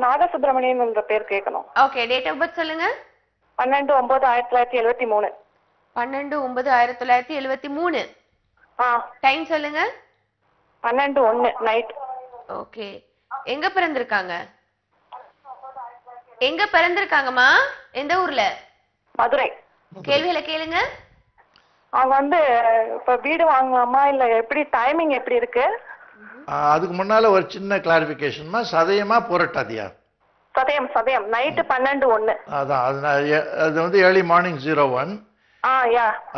நாகசுப்ரமணியன் என்ற பேர் கேட்கணும். ஓகே, டேட் ஆஃப் பர்த் சொல்லுங்க. 12/9/1973. 12/9/1973. டைம் சொல்லுங்க. 12:01 நைட். ஓகே, எங்க பிறந்திருக்காங்க? எங்க பிறந்திருக்காங்கம்மா? எந்த ஊர்ல? மதுரை. கேள்வியில கேளுங்க. அவங்க வந்து இப்ப வீடு வாங்கலாமா இல்ல எப்படி, டைமிங் எப்படி இருக்கு? அதுக்கு முன்னால ஒரு சின்ன கிளாரிபிகேஷன்மா, சதயமா புரட்டாதியா? சதயம். சதயம் நைட் 12:01. அதான், அது வந்து ஏர்லி மார்னிங் 01.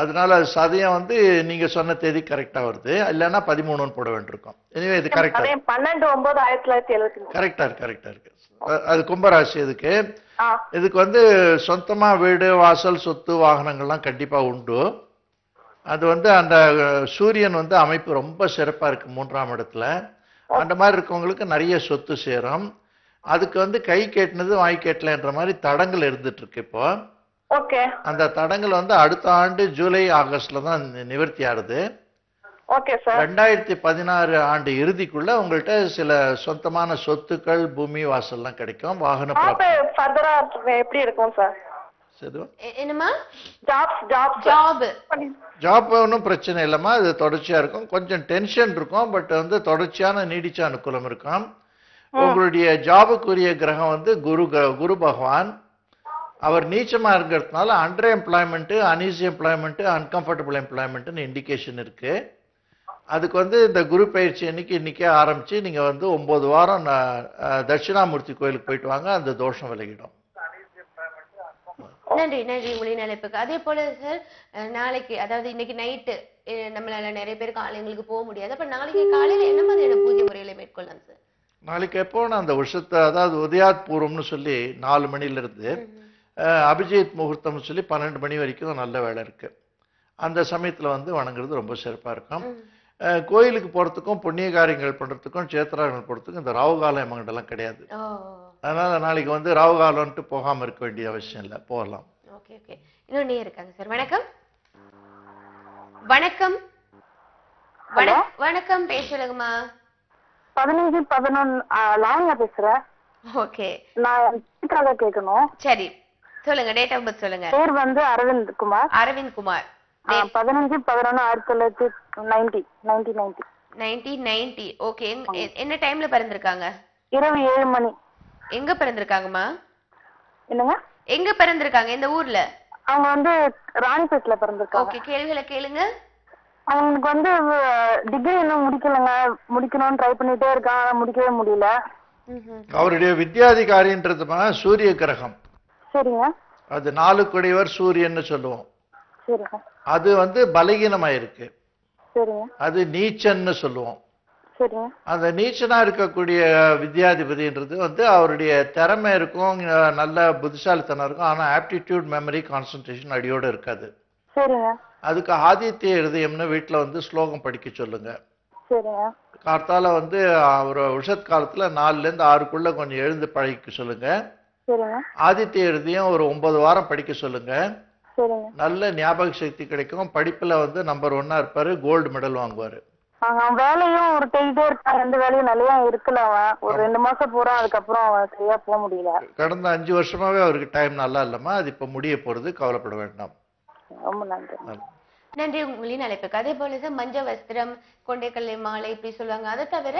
அதனால சதயம் வந்து நீங்க சொன்ன தேதி கரெக்டா வருது. இல்லன்னா 13 போட வேண்டியிருக்கும். எனவே இது கரெக்டா 12/9/1973. கரெக்டா இருக்கு. அது கும்பராசி. இதுக்கு வந்து சொந்தமா வீடு, வாசல், சொத்து, வாகனங்கள்லாம் கண்டிப்பா உண்டு. அது வந்து அந்த சூரியன் வந்து அமைப்பு ரொம்ப சிறப்பா இருக்கு 3ஆம் இடத்துல. அந்த மாதிரி இருக்கவங்களுக்கு நிறைய சொத்து சேரும். அதுக்கு வந்து கை கேட்டினது வாய் கேட்டலன்ற மாதிரி தடங்கள் இருந்துட்டு இருக்கு இப்போ. ஓகே. அந்த தடங்கள் வந்து அடுத்த ஆண்டு ஜூலை ஆகஸ்ட்ல தான் நிவர்த்தி ஆகுது. Okay sir. 2016 ஆண்டு இறுதிக்குள்ள உங்கள்கிட்ட சில சொந்தமான சொத்துக்கள், பூமி, வாசல்லாம் கிடைக்கும். வாகன ஃபர்தரா எப்படி இருக்கும் சார்? என்னமா ஜாப் ஒன்றும் பிரச்சனை இல்லைம்மா. இது தொடர்ச்சியா இருக்கும். கொஞ்சம் டென்ஷன் இருக்கும், பட் வந்து தொடர்ச்சியான நீடிச்ச அனுகூலம் இருக்கும். உங்களுடைய ஜாபுக்குரிய கிரகம் வந்து குரு பகவான். அவர் நீச்சமா இருக்கிறதுனால under employment, uneasy employment, uncomfortable எம்ப்ளாய்மெண்ட்னு இண்டிகேஷன் இருக்கு. அதுக்கு வந்து இந்த குரு பயிற்சி இன்னைக்கே ஆரம்பிச்சு நீங்க வந்து 9 வாரம் தட்சிணாமூர்த்தி கோயிலுக்கு போயிட்டு வாங்க. அந்த தோஷம் விலகிடும். நன்றி நன்றி உங்களின் அழைப்புக்கு. அதே போல சார், நாளைக்கு அதாவது இன்னைக்கு நைட்டு நம்மளால நிறைய பேருக்கு ஆலயங்களுக்கு போக முடியாது. அப்ப நாளைக்கு காலையில என்ன மாதிரியான பூஜை முறைகளை மேற்கொள்ளலாம் சார்? நாளைக்கு எப்போனா அந்த வருஷத்தை, அதாவது உதயாத் பூர்வம்னு சொல்லி 4 மணில இருந்து அபிஜித் முகூர்த்தம்னு சொல்லி 12 மணி வரைக்கும் நல்ல வேலை இருக்கு. அந்த சமயத்துல வந்து வணங்குறது ரொம்ப சிறப்பா இருக்கும். கோயிலுக்கு போறதுக்கும் புண்ணிய காரியங்கள் பண்றதுக்கும் சேத்திராங்கள் போறதுக்கும் இந்த ராவுகாலம் எமங்கண்டெல்லாம் கிடையாது. அதனால நாளைக்கு வந்து ராவுகாலம்ட்டு போகாம இருக்க வேண்டிய அவசியம் இல்லை, போகலாம். Okay okay. இன்னொன்னு இருக்காங்க சார். வணக்கம் வணக்கம் வணக்கம், பேசுறதுமா 15-11 லாவண்யா பேசுறேன். ஓகே, நான் கேட்கணும். சரி சொல்லுங்க, டேட் ஆஃப் பர்த் சொல்லுங்க. பேர் வந்து அரவிந்த் குமார். அரவிந்த் குமார். 15-11-1990. ஓகே. என்ன டைம்ல பிறந்திருக்காங்க? இரவு 7 மணி. எங்க பிறந்திருக்காங்கம்மா? என்னங்க? எங்க பிறந்திருக்காங்க? இந்த ஊர்ல? அவங்க வந்து ராணிப்பேட்ல பிறந்திருக்காங்க. ஓகே, கேள்விகளை கேளுங்க. அவங்களுக்கு வந்து டிகிரி இன்னும் முடிக்கலங்க. முடிக்கணும்னு ட்ரை பண்ணிட்டே இருக்காங்க, முடிக்கவே முடியல. அவருடைய வித்யாதிகாரின்றதுமா சூரிய கிரகம். சரிங்க. அது 4 குடையவர் சூரியன்னு சொல்லுவோம். சரிங்க. அது வந்து பலகீனமாயிருக்கு. சரிங்க. அது நீச்சன்னு சொல்லுவோம். சரிங்க. அந்த நீச்சனா இருக்கக்கூடிய வித்யாதிபதின்றது வந்து அவருடைய திறமை இருக்கும், நல்ல புத்திசாலித்தனம் இருக்கும். ஆனா ஆப்டிடியூட், மெமரி, கான்சன்ட்ரேஷன் அடியோட இருக்காது. சரிங்க. அதுக்கு ஆதித்ய ஹிருதயம்னு வீட்டுல வந்து ஸ்லோகம் படிக்க சொல்லுங்க. சரிங்க. கார்த்தால வந்து ஒரு உஷத் காலத்துல 4ல இருந்து 6க்குள்ள கொஞ்சம் எழுந்து பழகிக்க சொல்லுங்க. சரிங்க. ஆதித்ய ஹிருதயம் ஒரு 9 வாரம் படிக்க சொல்லுங்க. சரிங்க. நல்ல ஞாபக சக்தி கிடைக்கும். படிப்புல வந்து நம்பர் 1 இருப்பாரு, கோல்டு மெடல் வாங்குவாரு. வேலையும் ஒரு தேடிட்டே இருக்கான். எந்த வேலையும் நல்லா இருக்கல. அவன் ஒரு 2 மாசம் போறான், அதுக்கப்புறம் அவன் சரியா போக முடியல. கடந்த 5 வருஷமாவே அவருக்கு டைம் நல்லா இல்லம்மா. அது இப்ப முடிய போறது, கவலைப்பட வேண்டாம். ரொம்ப நன்றி. நன்றி உங்களின் அழைப்புக்கு. அதே போல சார், மஞ்ச வஸ்திரம், கொண்டைக்கல்லை மாலை இப்படி சொல்லுவாங்க. அதை தவிர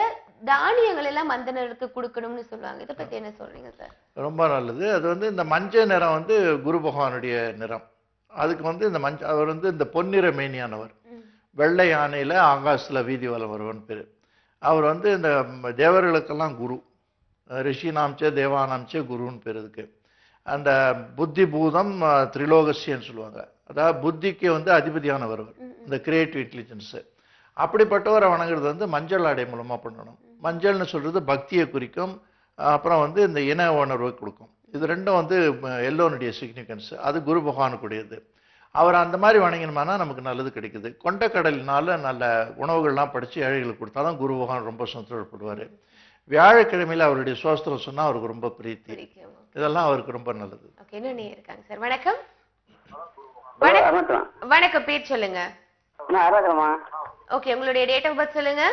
தானியங்கள் எல்லாம் மந்தனருக்கு கொடுக்கணும்னு சொல்லுவாங்க. இதை பத்தி என்ன சொல்றீங்க சார்? ரொம்ப நல்லது. அது வந்து இந்த மஞ்சள் நிறம் வந்து குரு பகவானுடைய நிறம். அதுக்கு வந்து இந்த அவர் வந்து இந்த பொன்னிற மேனியானவர். வெள்ளை யானையில ஆகாசத்துல வீதி வலம் வருவன் பேரு. அவர் வந்து இந்த தேவர்களுக்கெல்லாம் குரு, ரிஷினாம்சே தேவானாம்சே குருன்னு பேர் இருக்கு. அந்த புத்தி பூதம் திரிலோகசியன்னு சொல்லுவாங்க. அதாவது புத்திக்கு வந்து அதிபதியானவர், இந்த கிரியேட்டிவ் இன்டெலிஜென்ஸ். அப்படிப்பட்டவரை வணங்குறது வந்து மஞ்சள் ஆடை மூலமா பண்ணணும். மஞ்சள்னு சொல்றது பக்தியை குறிக்கும், அப்புறம் வந்து இந்த இன உணர்வை கொடுக்கும். இது ரெண்டும் வந்து எல்லோனுடைய சிக்னிஃபிகன்ஸ். அது குரு பகவானுக்குடையது. அவர் அந்த மாதிரி வணங்கினோம்னா நமக்கு நல்லது கிடைக்குது. கொண்டக்கடலினால நல்ல உணவுகள்லாம் படித்து ஏழைகளுக்கு கொடுத்தாலும் குரு பகவான் ரொம்ப சந்தோஷப்படுவார். வியாழக்கிழமையில் அவருடைய சோஸ்திரம் சொன்னால் அவருக்கு ரொம்ப பிரீத்தி. இதெல்லாம் அவருக்கு ரொம்ப நல்லது. இருக்காங்க சார். வணக்கம் வணக்கம், பேர் சொல்லுங்க. ஓகே, உங்களுடைய டேட் ஆஃப் பர்த் சொல்லுங்க.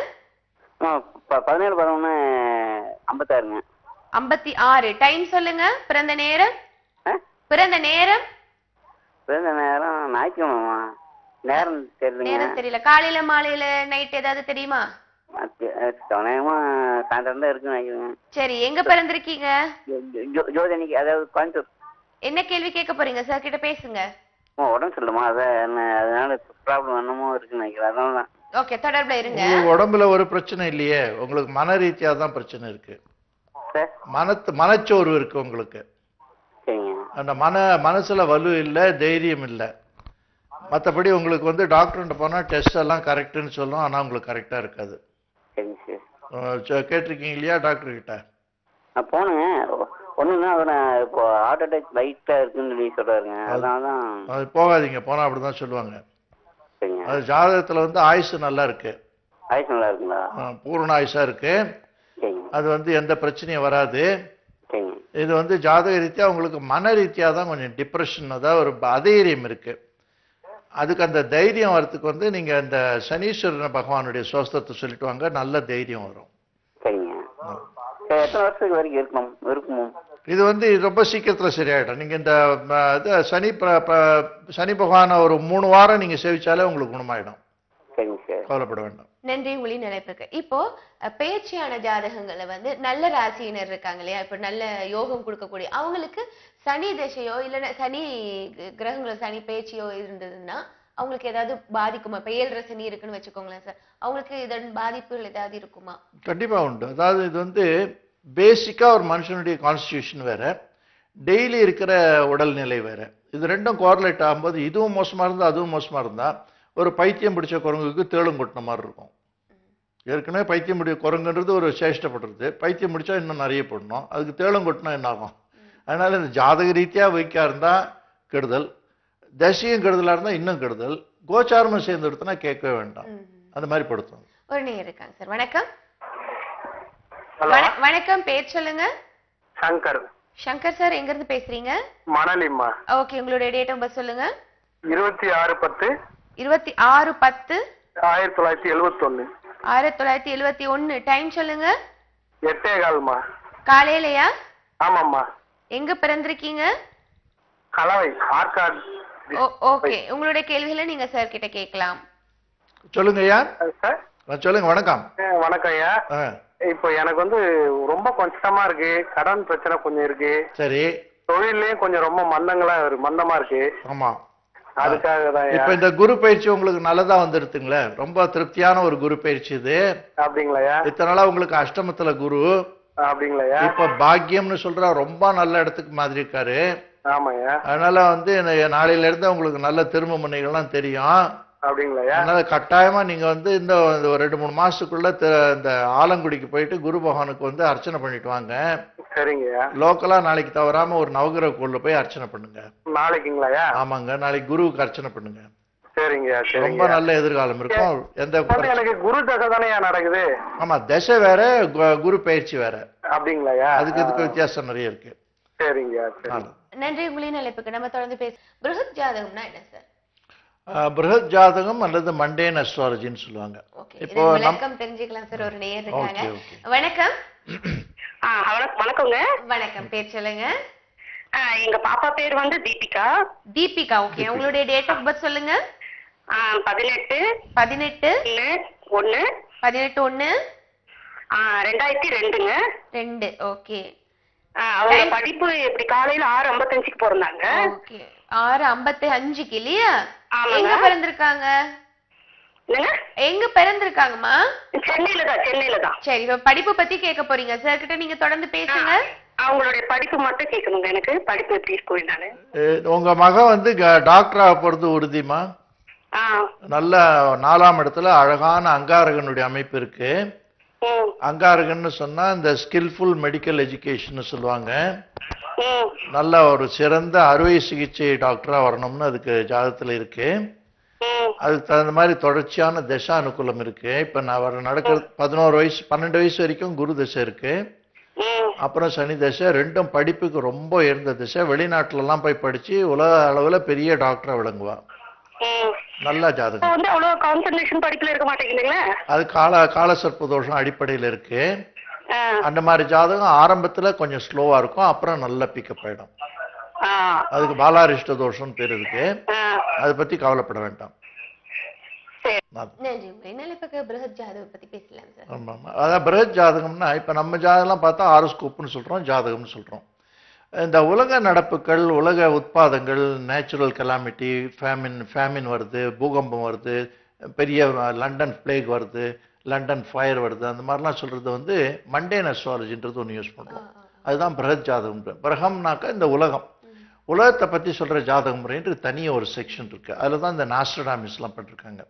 17-11-56. 56. டைம் சொல்லுங்க. பிறந்த நேரம்? பிறந்த நேரம் ஞாயிற்றுக்கிழமை. நேரம் தெரியல. காலையில மாலையில நைட் ஏதாவது தெரியுமா? சாயந்தரம் இருக்கு. சரி, எங்க பிறந்திருக்கீங்க? ஜோதினிக்கு, அதாவது கோயம்புத்தூர். என்ன கேள்வி கேட்க போறீங்க சார் கிட்ட? பேசுங்க. உடம்பு சொல்லுமா? அதனால ப்ராப்ளம் என்னமோ இருக்குன்னு நினைக்கிறேன். அதனாலதான். ஓகே, தொடர்புல இருங்க. உடம்புல ஒரு பிரச்சனை இல்லையே, உங்களுக்கு மன ரீதியா தான் பிரச்சனை இருக்கு. மனச்சோர்வு இருக்கு உங்களுக்கு. அந்த மனசுல வலு இல்ல, தைரியம் இல்ல. மற்றபடி உங்களுக்கு வந்து டாக்டர்கிட்ட போனா டெஸ்ட் எல்லாம் கரெக்ட்னு சொல்லும், ஆனா உங்களுக்கு கரெக்டா இருக்காது. கேட்டிருக்கீங்க இல்லையா டாக்டர் கிட்ட? போனுங்க. ஒண்ணுன்னா இப்போ ஹார்ட் அட்டாக் லைட்டா இருக்குன்னு சொல்லி சொல்றாருங்க. அதனாலதான் அது போகாதீங்க. போனா அப்படிதான் சொல்லுவாங்க. அது ஜாதகத்துல வந்து ஆயுசு நல்லா இருக்கு. ஆயுசு நல்லா இருக்குங்களா? பூர்ண ஆயுசா இருக்கு. அது வந்து எந்த பிரச்சனையும் வராது. இது வந்து ஜாதக ரீதியாக உங்களுக்கு மன ரீதியாக தான் கொஞ்சம் டிப்ரெஷன், அதாவது ஒரு அதைரியம் இருக்குது. அதுக்கு அந்த தைரியம் வரத்துக்கு வந்து நீங்கள் அந்த சனீஸ்வரன் பகவானுடைய சோஸ்திரத்தை சொல்லிட்டு வாங்க, நல்ல தைரியம் வரும். சரிங்க. எத்தனை வருஷத்துக்கு வரைக்கும் இருக்குமோ? இது வந்து ரொம்ப சீக்கிரத்தில் சரியாயிடும். நீங்கள் இந்த சனி பகவானை ஒரு 3 வாரம் நீங்கள் சேவிச்சாலே உங்களுக்கு குணமாயிடும். கவலைப்பட வேண்டாம். நன்றி உங்களின் நிலைப்புக்கு. இப்போ பேச்சியான ஜாதகங்களை வந்து நல்ல ராசியினர் இருக்காங்க இல்லையா, இப்ப நல்ல யோகம் கொடுக்கக்கூடிய அவங்களுக்கு சனி திசையோ இல்ல சனி கிரகங்களோ சனி பேச்சியோ இருந்ததுன்னா அவங்களுக்கு ஏதாவது பாதிக்குமா? இப்ப 7 சனி இருக்குன்னு வச்சுக்கோங்களேன் சார், அவங்களுக்கு இதன் பாதிப்புகள் ஏதாவது இருக்குமா? கண்டிப்பா உண்டு. அதாவது இது வந்து பேசிக்கா ஒரு மனுஷனுடைய கான்ஸ்டிடியூஷன் வேற, டெய்லி இருக்கிற உடல்நிலை வேற. இது ரெண்டும் கோரிலேட் ஆகும்போது இதுவும் மோசமா இருந்தா அதுவும் மோசமா இருந்தா ஒரு பைத்தியம் பிடிச்ச குரங்குக்கு தேளும் கொட்டின மாதிரி இருக்கும். ஏற்கனவே பைத்தியம் பிடிச்ச குரங்குன்றது ஒரு சேஷ்டப்படுறது, பைத்தியம் பிடிச்சா இன்னும் நிறைய போடணும், அதுக்கு தேளும் கொட்டினா என்ன ஆகும்? அதனால இந்த ஜாதக ரீதியா வைக்கா இருந்தா கெடுதல், தசையும் கெடுதலா இருந்தா இன்னும் கெடுதல், கோச்சாரமும் சேர்ந்து எடுத்தனா கேட்கவே வேண்டாம், அந்த மாதிரி படுத்தும். ஒரு நேரம் இருக்காங்க சார். வணக்கம். வணக்கம், பேர் சொல்லுங்க. சங்கர். சங்கர் சார், எங்க இருந்து பேசுறீங்க? மணலிம்மா. ஓகே, உங்களுடைய டேட் ஆஃப் பர்த் சொல்லுங்க. 26/10 26/10 1971. 1971. டைம் சொல்லுங்க. 8:15. காலையிலயா? ஆமாம்மா. எங்க பிறந்திருக்கீங்க? கலவை, ஆர்காட். ஓகே, உங்களுடைய கேள்விகளை நீங்க சார் கிட்ட கேட்கலாம். சொல்லுங்க ஐயா. சார் சொல்லுங்க. வணக்கம். வணக்கம் ஐயா. இப்போ எனக்கு வந்து ரொம்ப கஷ்டமா இருக்கு, கடன் பிரச்சனை கொஞ்சம் இருக்கு. சரி. தொழிலையும் கொஞ்சம் ரொம்ப மந்தமா இருக்கு. ஆமா, அதுக்காக தான். இப்ப இந்த குரு பயிற்சி உங்களுக்கு நல்லதா வந்துருதுங்களே, ரொம்ப திருப்தியான ஒரு குரு பயிற்சி இது. அப்படிங்களா? இத்தனை நாளா உங்களுக்கு அஷ்டமத்துல குரு. அப்படிங்களா? இப்ப பாக்கியம்னு சொல்ற ரொம்ப நல்ல இடத்துக்கு மாதிரி இருக்காரு. ஆமாய்யா. அதனால வந்து நாளையில இருந்து உங்களுக்கு நல்ல திரும்ப முனைகள்லாம் தெரியும். அப்படிங்களா? அதனால கட்டாயமா நீங்க வந்து இந்த 2-3 மாசத்துக்குள்ள இந்த ஆலங்குடிக்கு போயிட்டு குரு பகவானுக்கு வந்து அர்ச்சனை பண்ணிட்டு வாங்க. சரிங்க. லோக்கலா நாளைக்கு தவறாம ஒரு நவகிரக கோயில்ல போய் அர்ச்சனை பண்ணுங்க. நாளைக்குங்களா? ஆமாங்க, நாளைக்கு குருவுக்கு அர்ச்சனை பண்ணுங்க. சரிங்க. ரொம்ப நல்ல எதிர்காலம் இருக்கும். எனக்கு குரு தசை தானே நடக்குது. ஆமா, தசை வேற, குரு பயிற்சி வேற. அப்படிங்களா? அதுக்கு இதுக்கு வித்தியாசம் நிறைய இருக்கு. சரிங்க. நன்றி உங்களின் அழைப்புக்கு. நம்ம தொடர்ந்து பேச. பிருஹத் ஜாதகம்னா என்ன சார்? பிருஹத் ஜாதகம் அல்லது மண்டேன் அஸ்ட்ராலஜின்னு சொல்லுவாங்க. இப்போ விளக்கம் தெரிஞ்சுக்கலாம் சார். ஒரு நேயர் இருக்காங்க. வணக்கம். வணக்கங்க. வணக்கம், பேர் சொல்லுங்க. எங்க பாப்பா பேர் வந்து தீபிகா. தீபிகா, ஓகே. உங்களுடைய டேட் ஆஃப் பர்த் சொல்லுங்க. 18 1 18/1 2002ங்க. 2. ஓகே. அவங்க படிப்பு எப்படி காலையில 6:55க்கு போறாங்க. ஓகே, 6:55க்கு இல்லையா? எங்க பிறந்திருக்காங்க? எங்க பிறந்திருக்காங்கம்மா? சென்னையில தான். சரி, இப்ப படிப்பு பத்தி கேட்க போறீங்க சார் கிட்ட, நீங்க தொடர்ந்து பேசுங்க. அவங்களுடைய படிப்பு மட்டும் கேட்கணுங்க. எனக்கு படிப்பு எப்படி இருக்கும் நானு. உங்க மகன் வந்து டாக்டரா போறது உறுதிமா? நல்ல 4ஆம் இடத்துல அழகான அங்காரகனுடைய அமைப்பு இருக்கு. அங்காரகன்னு சொன்னா இந்த ஸ்கில்ஃபுல் மெடிக்கல் எஜுகேஷன் சொல்லுவாங்க. நல்ல ஒரு சிறந்த அறுவை சிகிச்சை டாக்டரா வரணும்னு அதுக்கு ஜாதகத்துல இருக்கு. அதுக்கு தகுந்த மாதிரி தொடர்ச்சியான தசா அனுகூலம் இருக்கு. இப்ப நான் நடக்கிற 11 வயசு 12 வயசு வரைக்கும் குரு தசை இருக்கு. அப்புறம் சனி தசை. ரெண்டும் படிப்புக்கு ரொம்ப உயர்ந்த தசை. வெளிநாட்டுல எல்லாம் போய் படிச்சு உலக அளவுல பெரிய டாக்டரா விளங்குவா. நல்ல ஜாதகம். அது கால சர்ப்ப தோஷம் அடிப்படையில் இருக்கு. அந்த மாதிரி ஜாதகம் ஆரம்பத்துல கொஞ்சம் ஸ்லோவா இருக்கும், அப்புறம் நல்ல பிக்கப் ஆயிடும். அதுக்கு பாலாரிஷ்ட தோஷம் பேர் இருக்கு. அதை பத்தி கவலைப்பட வேண்டாம். அதான் பிருஹத் ஜாதகம்னா இப்ப நம்ம ஜாதகம் பார்த்தா ஹாரோஸ்கோப்னு சொல்றோம், ஜாதகம்னு சொல்றோம். இந்த உலக நடப்புகள், உலக உட்பாதங்கள், நேச்சுரல் கெலாமிட்டி, ஃபேமின் வருது, பூகம்பம் வருது, பெரிய லண்டன் பிளேக் வருது, லண்டன் ஃபயர் வருது, அந்த மாதிரிலாம் சொல்றது வந்து மண்டேன் அஸ்ட்ராலஜின்றது ஒன்று யூஸ் பண்றோம். அதுதான் பிருஹத் ஜாதகம். பிருஹம்னாக்கா இந்த உலகம், உலகத்தை பத்தி சொல்ற ஜாதக முறைன்ற தனியாக ஒரு செக்ஷன் இருக்கு. அதுல தான் இந்த நாஸ்ட்ரடாமிஸ்லாம் பண்ணிருக்காங்க.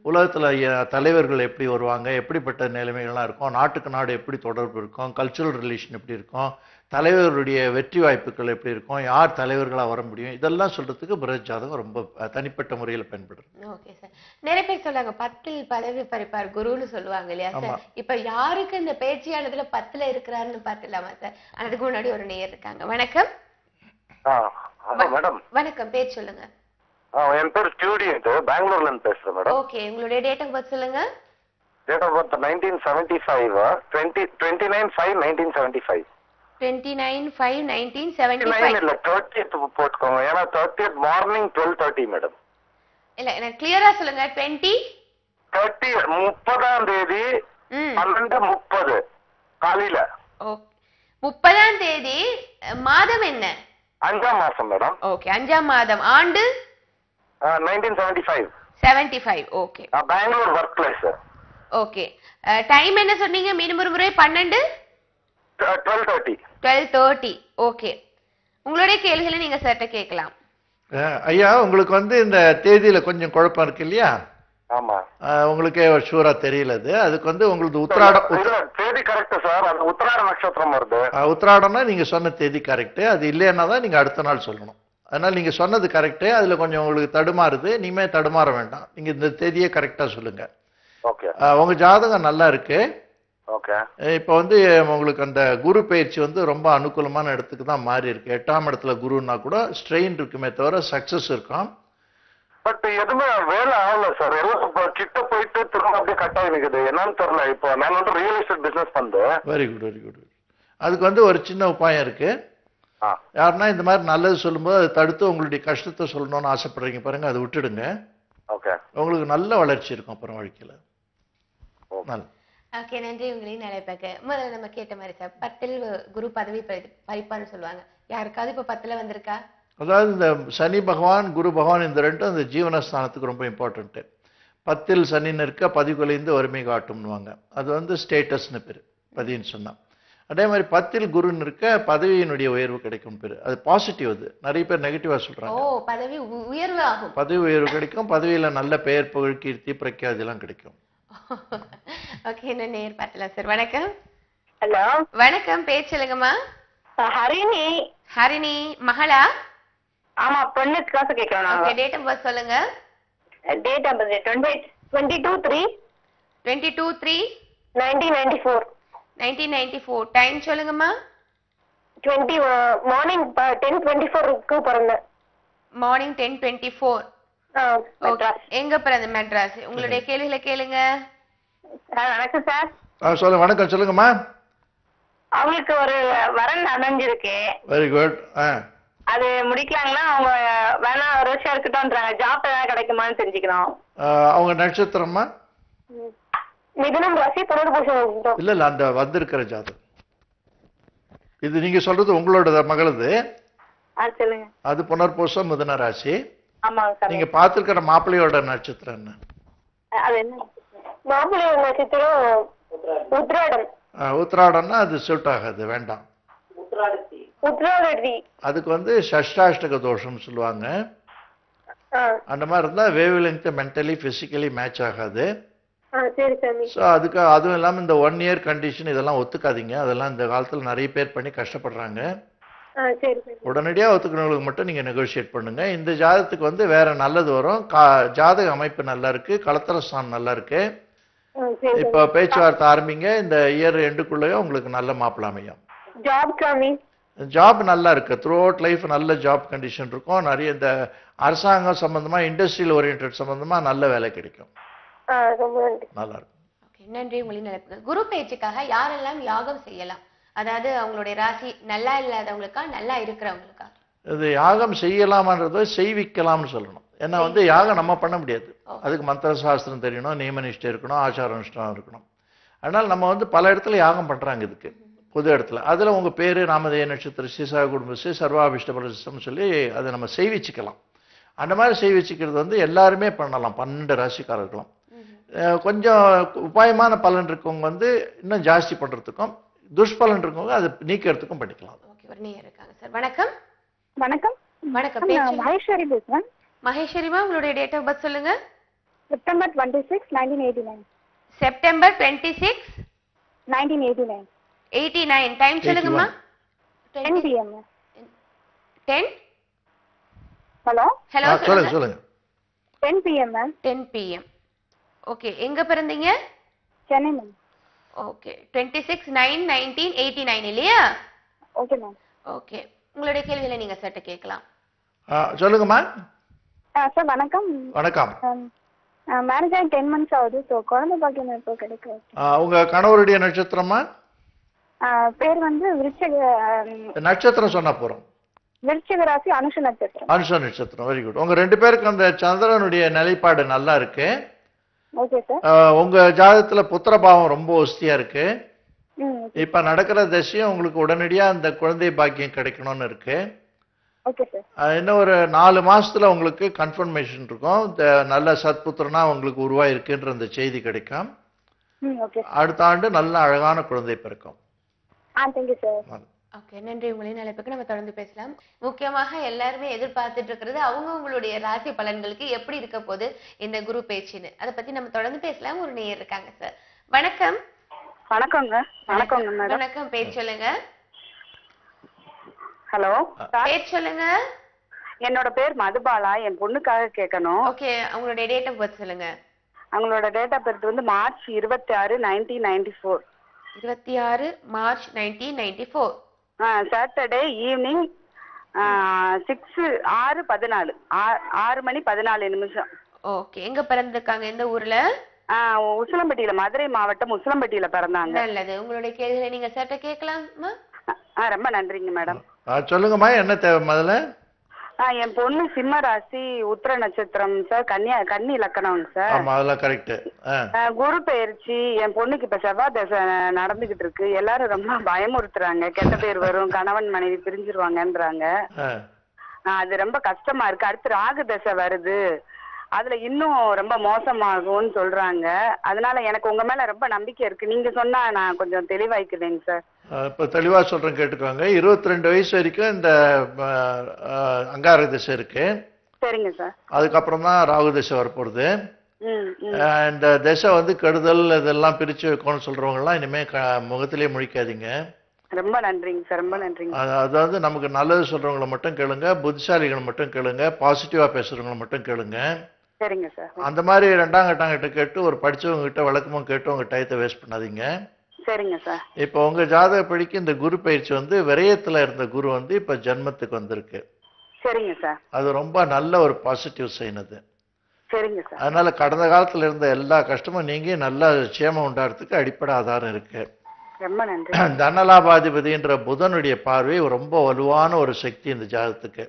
உலகத்தில் தலைவர்கள் எப்படி வருவாங்க, எப்படிப்பட்ட நிலைமைகள்லாம் இருக்கும், நாட்டுக்கு நாடு எப்படி தொடர்பு இருக்கும், கல்ச்சுரல் ரிலேஷன் எப்படி இருக்கும், தலைவர்களுடைய வெற்றி வாய்ப்புகள் எப்படி இருக்கும், யார் தலைவர்களாக வர முடியும், இதெல்லாம் சொல்றதுக்கு பிருஹத் ஜாதகம் ரொம்ப தனிப்பட்ட முறையில் பயன்படுது. Okay sir. நிறைய பேர் சொல்றாங்க 10ல் பதவி பறிப்பார் குருன்னு சொல்லுவாங்க இல்லையா சார்? இப்ப யாருக்கு இந்த பேச்சியானதுல 10ல இருக்கிறாருன்னு பார்த்துலாமா சார்? அதுக்கு முன்னாடி ஒரு நேயர் இருக்காங்க. வணக்கம். மேடம் வணக்கம், பேர் சொல்லுங்க. என் பேர் ஸ்டூடியன்ட், பெங்களூர்ல இருந்து பேசுறேன் மேடம். ஓகே, உங்களுடைய டேட் ஆஃப் பர்த் சொல்லுங்க. Date of birth 1975 29/5/1975. 29/5/1975 இல்ல 30th போட்டுக்கோங்க, ஏன்னா 30th மார்னிங் 12:30 மேடம். இல்ல எனக்கு கிளியரா சொல்லுங்க. 30ஆம் தேதி 12:30 காலையில. ஓகே, 30ஆம் தேதி. மாதம் என்ன? 5ஆம் மாசம் மேடம். ஓகே, 5ஆம் மாதம். ஆண்டு 1975. 75. Okay, Bengaluru work place. Okay, time என்ன சொன்னீங்க? மீண்டும் ஒரு முறை. 12:30. ஓகே, உங்களுடைய கேள்விகளை நீங்க சட்ட கேட்கலாம். ஐயா, உங்களுக்கு வந்து இந்த தேதியில கொஞ்சம் குழப்பம் இருக்கு இல்லையா? ஆமா. உங்களுக்கே ஷூரா தெரியல. அதுக்கு வந்து உங்களுக்கு உத்திராடம் தேதி கரெக்ட் சார். அது உத்திராட நட்சத்திரம் வருது. உத்திராடம்னா நீங்க சொன்ன தேதி கரெக்ட். அது இல்லைன்னா தான் நீங்க அடுத்த நாள் சொல்லணும். அதனால நீங்க சொன்னது கரெக்ட். அதுல கொஞ்சம் உங்களுக்கு தடுமாறுது. நீமே தடுமாற வேண்டாம். நீங்க இந்த தேதியை கரெக்டா சொல்லுங்க. ஓகே. உங்க ஜாதகம் நல்லா இருக்கு. ஓகே. இப்போ வந்து உங்களுக்கு அந்த குரு பயிற்சி வந்து ரொம்ப அனுகூலமான இடத்துக்கு தான் மாறி இருக்கு. 8ஆம் இடத்துல குருன்னா கூட ஸ்ட்ரெயின் இருக்குமே தவிர சக்சஸ் இருக்கும். பட் எதுவுமே வேலை ஆகல சார். எல்லாம் கிட்ட போயிட்டு திரும்ப அப்படியே கட் ஆகி நிக்குது. என்னன்னு தெரியல. இப்போ நான் வந்து ரியல் எஸ்டேட் பிசினஸ் பண்றேன். Very good, very good. அதுக்கு வந்து ஒரு சின்ன உபாயம் இருக்கு. யாருன்னா இந்த மாதிரி நல்லது சொல்லும்போது அதை தடுத்து உங்களுடைய கஷ்டத்தை சொல்லணும்னு ஆசைப்படுறீங்க பாருங்க, அதை விட்டுடுங்க. ஓகே. உங்களுக்கு நல்ல வளர்ச்சி இருக்கும் அப்புறம் வாழ்க்கையில. ஓகே, நன்றி. உங்களையும் நிலைப்பாக்க முதல்ல நம்ம கேட்ட மாதிரி சார் 10ல் குரு பதவி பறிப்பான்னு சொல்லுவாங்க. யாருக்காவது இப்ப 10ல வந்திருக்கா? அதாவது இந்த சனி பகவான் குரு பகவான் இந்த ரெண்டும் இந்த ஜீவனஸ்தானத்துக்கு ரொம்ப இம்பார்ட்டன்ட்டு. 10ல் சனின்னு இருக்க பதிகுலைந்து வறுமை காட்டும்னுவாங்க. அது வந்து ஸ்டேட்டஸ்னு பேர் பதின்னு சொன்னா. அதே மாதிரி 10ல் குருன்னு இருக்க பதவியினுடைய உயர்வு கிடைக்கும் பேர். அது பாசிட்டிவ். அது நிறைய பேர் நெகட்டிவா சொல்றாங்க. பதவி உயர்வு ஆகும். பதவி உயர்வு கிடைக்கும். பதவியில நல்ல பெயர் புகழ் கீர்த்தி பிரఖ్యాதி எல்லாம் கிடைக்கும். ஓகே, என்ன நேர் பார்த்தலாம் சார். வணக்கம். ஹலோ. வணக்கம், பேர் சொல்லுங்கம்மா. ஹரிணி. ஹரிணி மகளா? ஆமா, பொண்ணுக்கு காசு கேட்கணும். ஓகே, டேட் ஆஃப் பர்த் சொல்லுங்க. Date of birth 22/3/1994. 1994. டைம் சொல்லுங்கம்மா. மார்னிங் 10:24க்கு பிறந்தேன். மார்னிங் 10:24. எங்க பிறந்த? மெட்ராஸ். உங்களுடைய கேள்விகளை கேளுங்க. வணக்கம் சார். சொல்லுங்க. வணக்கம், சொல்லுங்கம்மா. அவங்களுக்கு ஒரு வரன் அமைஞ்சிருக்கு. Very good. அது முடிக்கலாங்களா? அவங்க வேணா ஒரு வருஷம் இருக்கட்டும்ன்றாங்க. ஜாப் ஏதாவது கிடைக்குமான்னு தெரிஞ்சுக்கணும். அவங்க நட்சத்திரமா? மிதுனம் ராசி, புனர்பூசம். இல்ல அந்த வந்திருக்கிற ஜாதகம் இது நீங்க சொல்றது உங்களோட மகளது. சொல்லுங்க. அது புனர்பூசம் மிதுன ராசி. ஆமாங்க சார். நீங்க பாத்துருக்கிற மாப்பிள்ளையோட நட்சத்திரம் என்ன? அது என்ன? மாப்பிள்ளையோட நட்சத்திரம் உத்திராடம். உத்திராடம்னா அது சூட் ஆகாது, வேண்டாம். உத்திராடி. அதுக்கு வந்து ஷஷ்டாஷ்டக தோஷம் சொல்லுவாங்க. அந்த மாதிரி இருந்தா wave length mentally physically match ஆகாது. ஸோ அதுக்கு அதுவும் இல்லாமல் இந்த 1 இயர் கண்டிஷன் இதெல்லாம் ஒத்துக்காதீங்க. அதெல்லாம் இந்த காலத்தில் நிறைய பேர் பண்ணி கஷ்டப்படுறாங்க. உடனடியாக ஒத்துக்கிறவங்களுக்கு மட்டும் நீங்கள் நெகோஷியேட் பண்ணுங்க. இந்த ஜாதகத்துக்கு வந்து வேற நல்லது வரும். ஜாதக அமைப்பு நல்லா இருக்கு, கலத்திரஸ்தானம் நல்லா இருக்கு. இப்போ பேச்சுவார்த்தை ஆரம்பிங்க. இந்த இயர் எண்டுக்குள்ளேயும் உங்களுக்கு நல்ல மாப்பிள்ளை அமையும். ஜாப் நல்லா இருக்கு. த்ரூ அவுட் லைஃப் நல்ல ஜாப் கண்டிஷன் இருக்கும். நிறைய இந்த அரசாங்கம் சம்பந்தமா இண்டஸ்ட்ரியல் ஓரியன்ட் சம்பந்தமா நல்ல வேலை கிடைக்கும். நல்லா இருக்கும். நன்றி. உங்களின் நினைப்புகள். குரு பயிற்சிக்காக யாரெல்லாம் யாகம் செய்யலாம்? அதாவது அவங்களுடைய ராசி நல்லா இல்லாதவங்களுக்கா நல்லா இருக்கிறவங்களுக்கா? இது யாகம் செய்யலாமான்றத செய்விக்கலாம்னு சொல்லணும். ஏன்னா வந்து யாகம் நம்ம பண்ண முடியாது. அதுக்கு மந்திர சாஸ்திரம் தெரியணும், நியமனிஷ்டம் இருக்கணும், ஆச்சார நிஷ்டம் இருக்கணும். அதனால நம்ம வந்து பல இடத்துல யாகம் பண்றாங்க இதுக்கு, பொது இடத்துல. அதுல உங்க பேரு நாமதேய நட்சத்திர சீசா குடும்பஸ்ரீ சர்வாபிஷ்ட பிரசிஸ்டம் சொல்லி அதை நம்ம செய்விச்சுக்கலாம். அந்த மாதிரி செய்விச்சுக்கிறது வந்து எல்லாருமே பண்ணலாம். 12 ராசிக்காரர்களும். கொஞ்சம் உபாயமான பலன் இருக்கவங்க வந்து இன்னும் ஜாஸ்தி பண்றதுக்கும், துஷ்பலன் இருக்கவங்க அதை நீக்கிறதுக்கும் பண்ணிக்கலாம். வணக்கம். வணக்கம். வணக்கம். மகேஸ்வரி பேசுறேன். மகேஸ்வரிமா, உங்களுடைய டேட் ஆஃப் பர்த் சொல்லுங்க. September 26, 1989. செப்டம்பர் 26 1989. 89 டைம் சொல்லுங்கம்மா. 10 p.m. 10 ஹலோ ஹலோ சொல்லுங்க சொல்லுங்க. 10 p.m. மேம். 10 pm. ஓகே, எங்க பிறந்தீங்க? சென்னை மேம். ஓகே, 26/9/1989 இல்லையா? Okay ma'am. ஓகே, உங்களுடைய கேள்விகளை நீங்க சட்ட கேட்கலாம். சொல்லுங்கம்மா. சார் வணக்கம். வணக்கம். மேரேஜ் ஆகி 10 months ஆகுது. ஸோ குழந்தை பாக்கியம் எப்போ கிடைக்கும்? உங்க கணவருடைய நட்சத்திரமா? பேர் வந்து நட்சத்திரம் சொன்னா போறோம். விருச்சிக ராசி, அனுஷ நட்சத்திரம். அனுஷ நட்சத்திரம். Very good. உங்க 2 பேருக்கு அந்த சந்திரனுடைய நிலைப்பாடு நல்லா இருக்கு. Okay sir. உங்க ஜாதகத்துல புத்திரபாவம் ரொம்ப ஒஸ்தியா இருக்கு. இப்ப நடக்கிற தசையும் உங்களுக்கு உடனடியா அந்த குழந்தை பாக்கியம் கிடைக்கணும்னு இருக்கு. Okay sir. இன்னும் ஒரு 4 மாசத்துல உங்களுக்கு கன்ஃபர்மேஷன் இருக்கும். நல்ல சத்புத்திரனா உங்களுக்கு உருவாயிருக்குன்ற அந்த செய்தி கிடைக்கும். அடுத்த ஆண்டு நல்ல அழகான குழந்தை பிறக்கும். Thank you sir. ஓகே, நன்றி. உங்களின் அழைப்புக்கு நம்ம தொடர்ந்து பேசலாம். முக்கியமாக எல்லாருமே எதிர்பார்த்துட்டு இருக்கிறது அவங்களுடைய ராசி பலன்களுக்கு எப்படி இருக்க போது இந்த குரு பேச்சுன்னு. அதை பத்தி நம்ம தொடர்ந்து பேசலாம். ஒரு நேயர் இருக்காங்க சார். வணக்கம். வணக்கங்க. வணக்கங்க மேடம். வணக்கம், பேர் சொல்லுங்க. ஹலோ, பேர் சொல்லுங்க. என்னோட பேர் மதுபாலா. என் பொண்ணுக்காக கேட்கணும். ஓகே, அவங்களுடைய டேட் ஆஃப் பர்த் சொல்லுங்க. அவங்களோட டேட் ஆஃப் பர்த் வந்து March 26, 1994. 26 March 1994. Saturday evening 6:14 6:14. Okay, எங்க பிறந்திருக்காங்க? எந்த ஊர்ல? உசிலம்பட்டியில, மதுரை மாவட்டம் உசிலம்பட்டியில பிறந்தாங்க. நல்லது. உங்களுடைய கேள்விகளை நீங்க சட்ட கேட்கலாமா? ரொம்ப நன்றிங்க மேடம். சொல்லுங்கம்மா, என்ன தேவை முதல்ல? என் பொண்ணு சிம்ம ராசி, உத்திர நட்சத்திரம் சார். கன்னி லக்கணம்ங்க சார். ஆமா, அதெல்லாம் கரெக்ட். குரு பெயர்ச்சி என் பொண்ணுக்கு இப்ப செவ்வாய் தசை நடந்துகிட்டு இருக்கு. எல்லாரும் ரொம்ப பயமுறுத்துறாங்க. கெட்ட பேர் வரும், கணவன் மனைவி பிரிஞ்சிருவாங்கன்றாங்க. அது ரொம்ப கஷ்டமா இருக்கு. அடுத்து ராகு தசை வருது, அதுல இன்னும் ரொம்ப மோசமாகும்னு சொல்றாங்க. அதனால எனக்கு உங்க மேல ரொம்ப நம்பிக்கை இருக்கு. நீங்க சொன்னா நான் கொஞ்சம் தெளிவாய்க்குவேங்க சார். இப்ப தெளிவா சொல்றேன், கேட்டுக்கோங்க. 22 வயசு வரைக்கும் இந்த அங்கார திசை இருக்கு. சரிங்க சார். அதுக்கப்புறம் தான் ராகு திசை வரப்போகுது. இந்த திசை வந்து கெடுதல் இதெல்லாம் பிரிச்சு வைக்கணும்னு சொல்றவங்க எல்லாம் இனிமே முகத்திலேயே முழிக்காதீங்க. ரொம்ப நன்றிங்க சார். ரொம்ப நன்றிங்க. அதாவது நமக்கு நல்லது சொல்றவங்களை மட்டும் கேளுங்க, புத்திசாலிகளை மட்டும் கேளுங்க, பாசிட்டிவா பேசுறவங்களை மட்டும் கேளுங்க. சரிங்க சார். அந்த மாதிரி 2ஆம் கட்டாங்கிட்ட கேட்டு ஒரு படிச்சவங்க கிட்ட விளக்கமும் கேட்டு உங்க டயத்தை வேஸ்ட் பண்ணாதீங்க. சரிங்க சார். இப்போ உங்க ஜாதகப்படிக்கு இந்த குரு பயிற்சி வந்து விரயத்துல இருந்த குரு வந்து இப்ப ஜென்மத்துக்கு வந்திருக்கு. சரிங்க சார். அது ரொம்ப நல்ல ஒரு பாசிட்டிவ் சைன் அது. சரிங்க சார். அதனால கடந்த காலத்துல இருந்த எல்லா கஷ்டமும் நீங்க நல்ல சேமம் உண்டாடுறதுக்கு அடிப்படை ஆதாரம் இருக்கு. ரொம்ப நன்றி. தனலாபாதிபதின்ற புதனுடைய பார்வை ரொம்ப வலுவான ஒரு சக்தி இந்த ஜாதகத்துக்கு.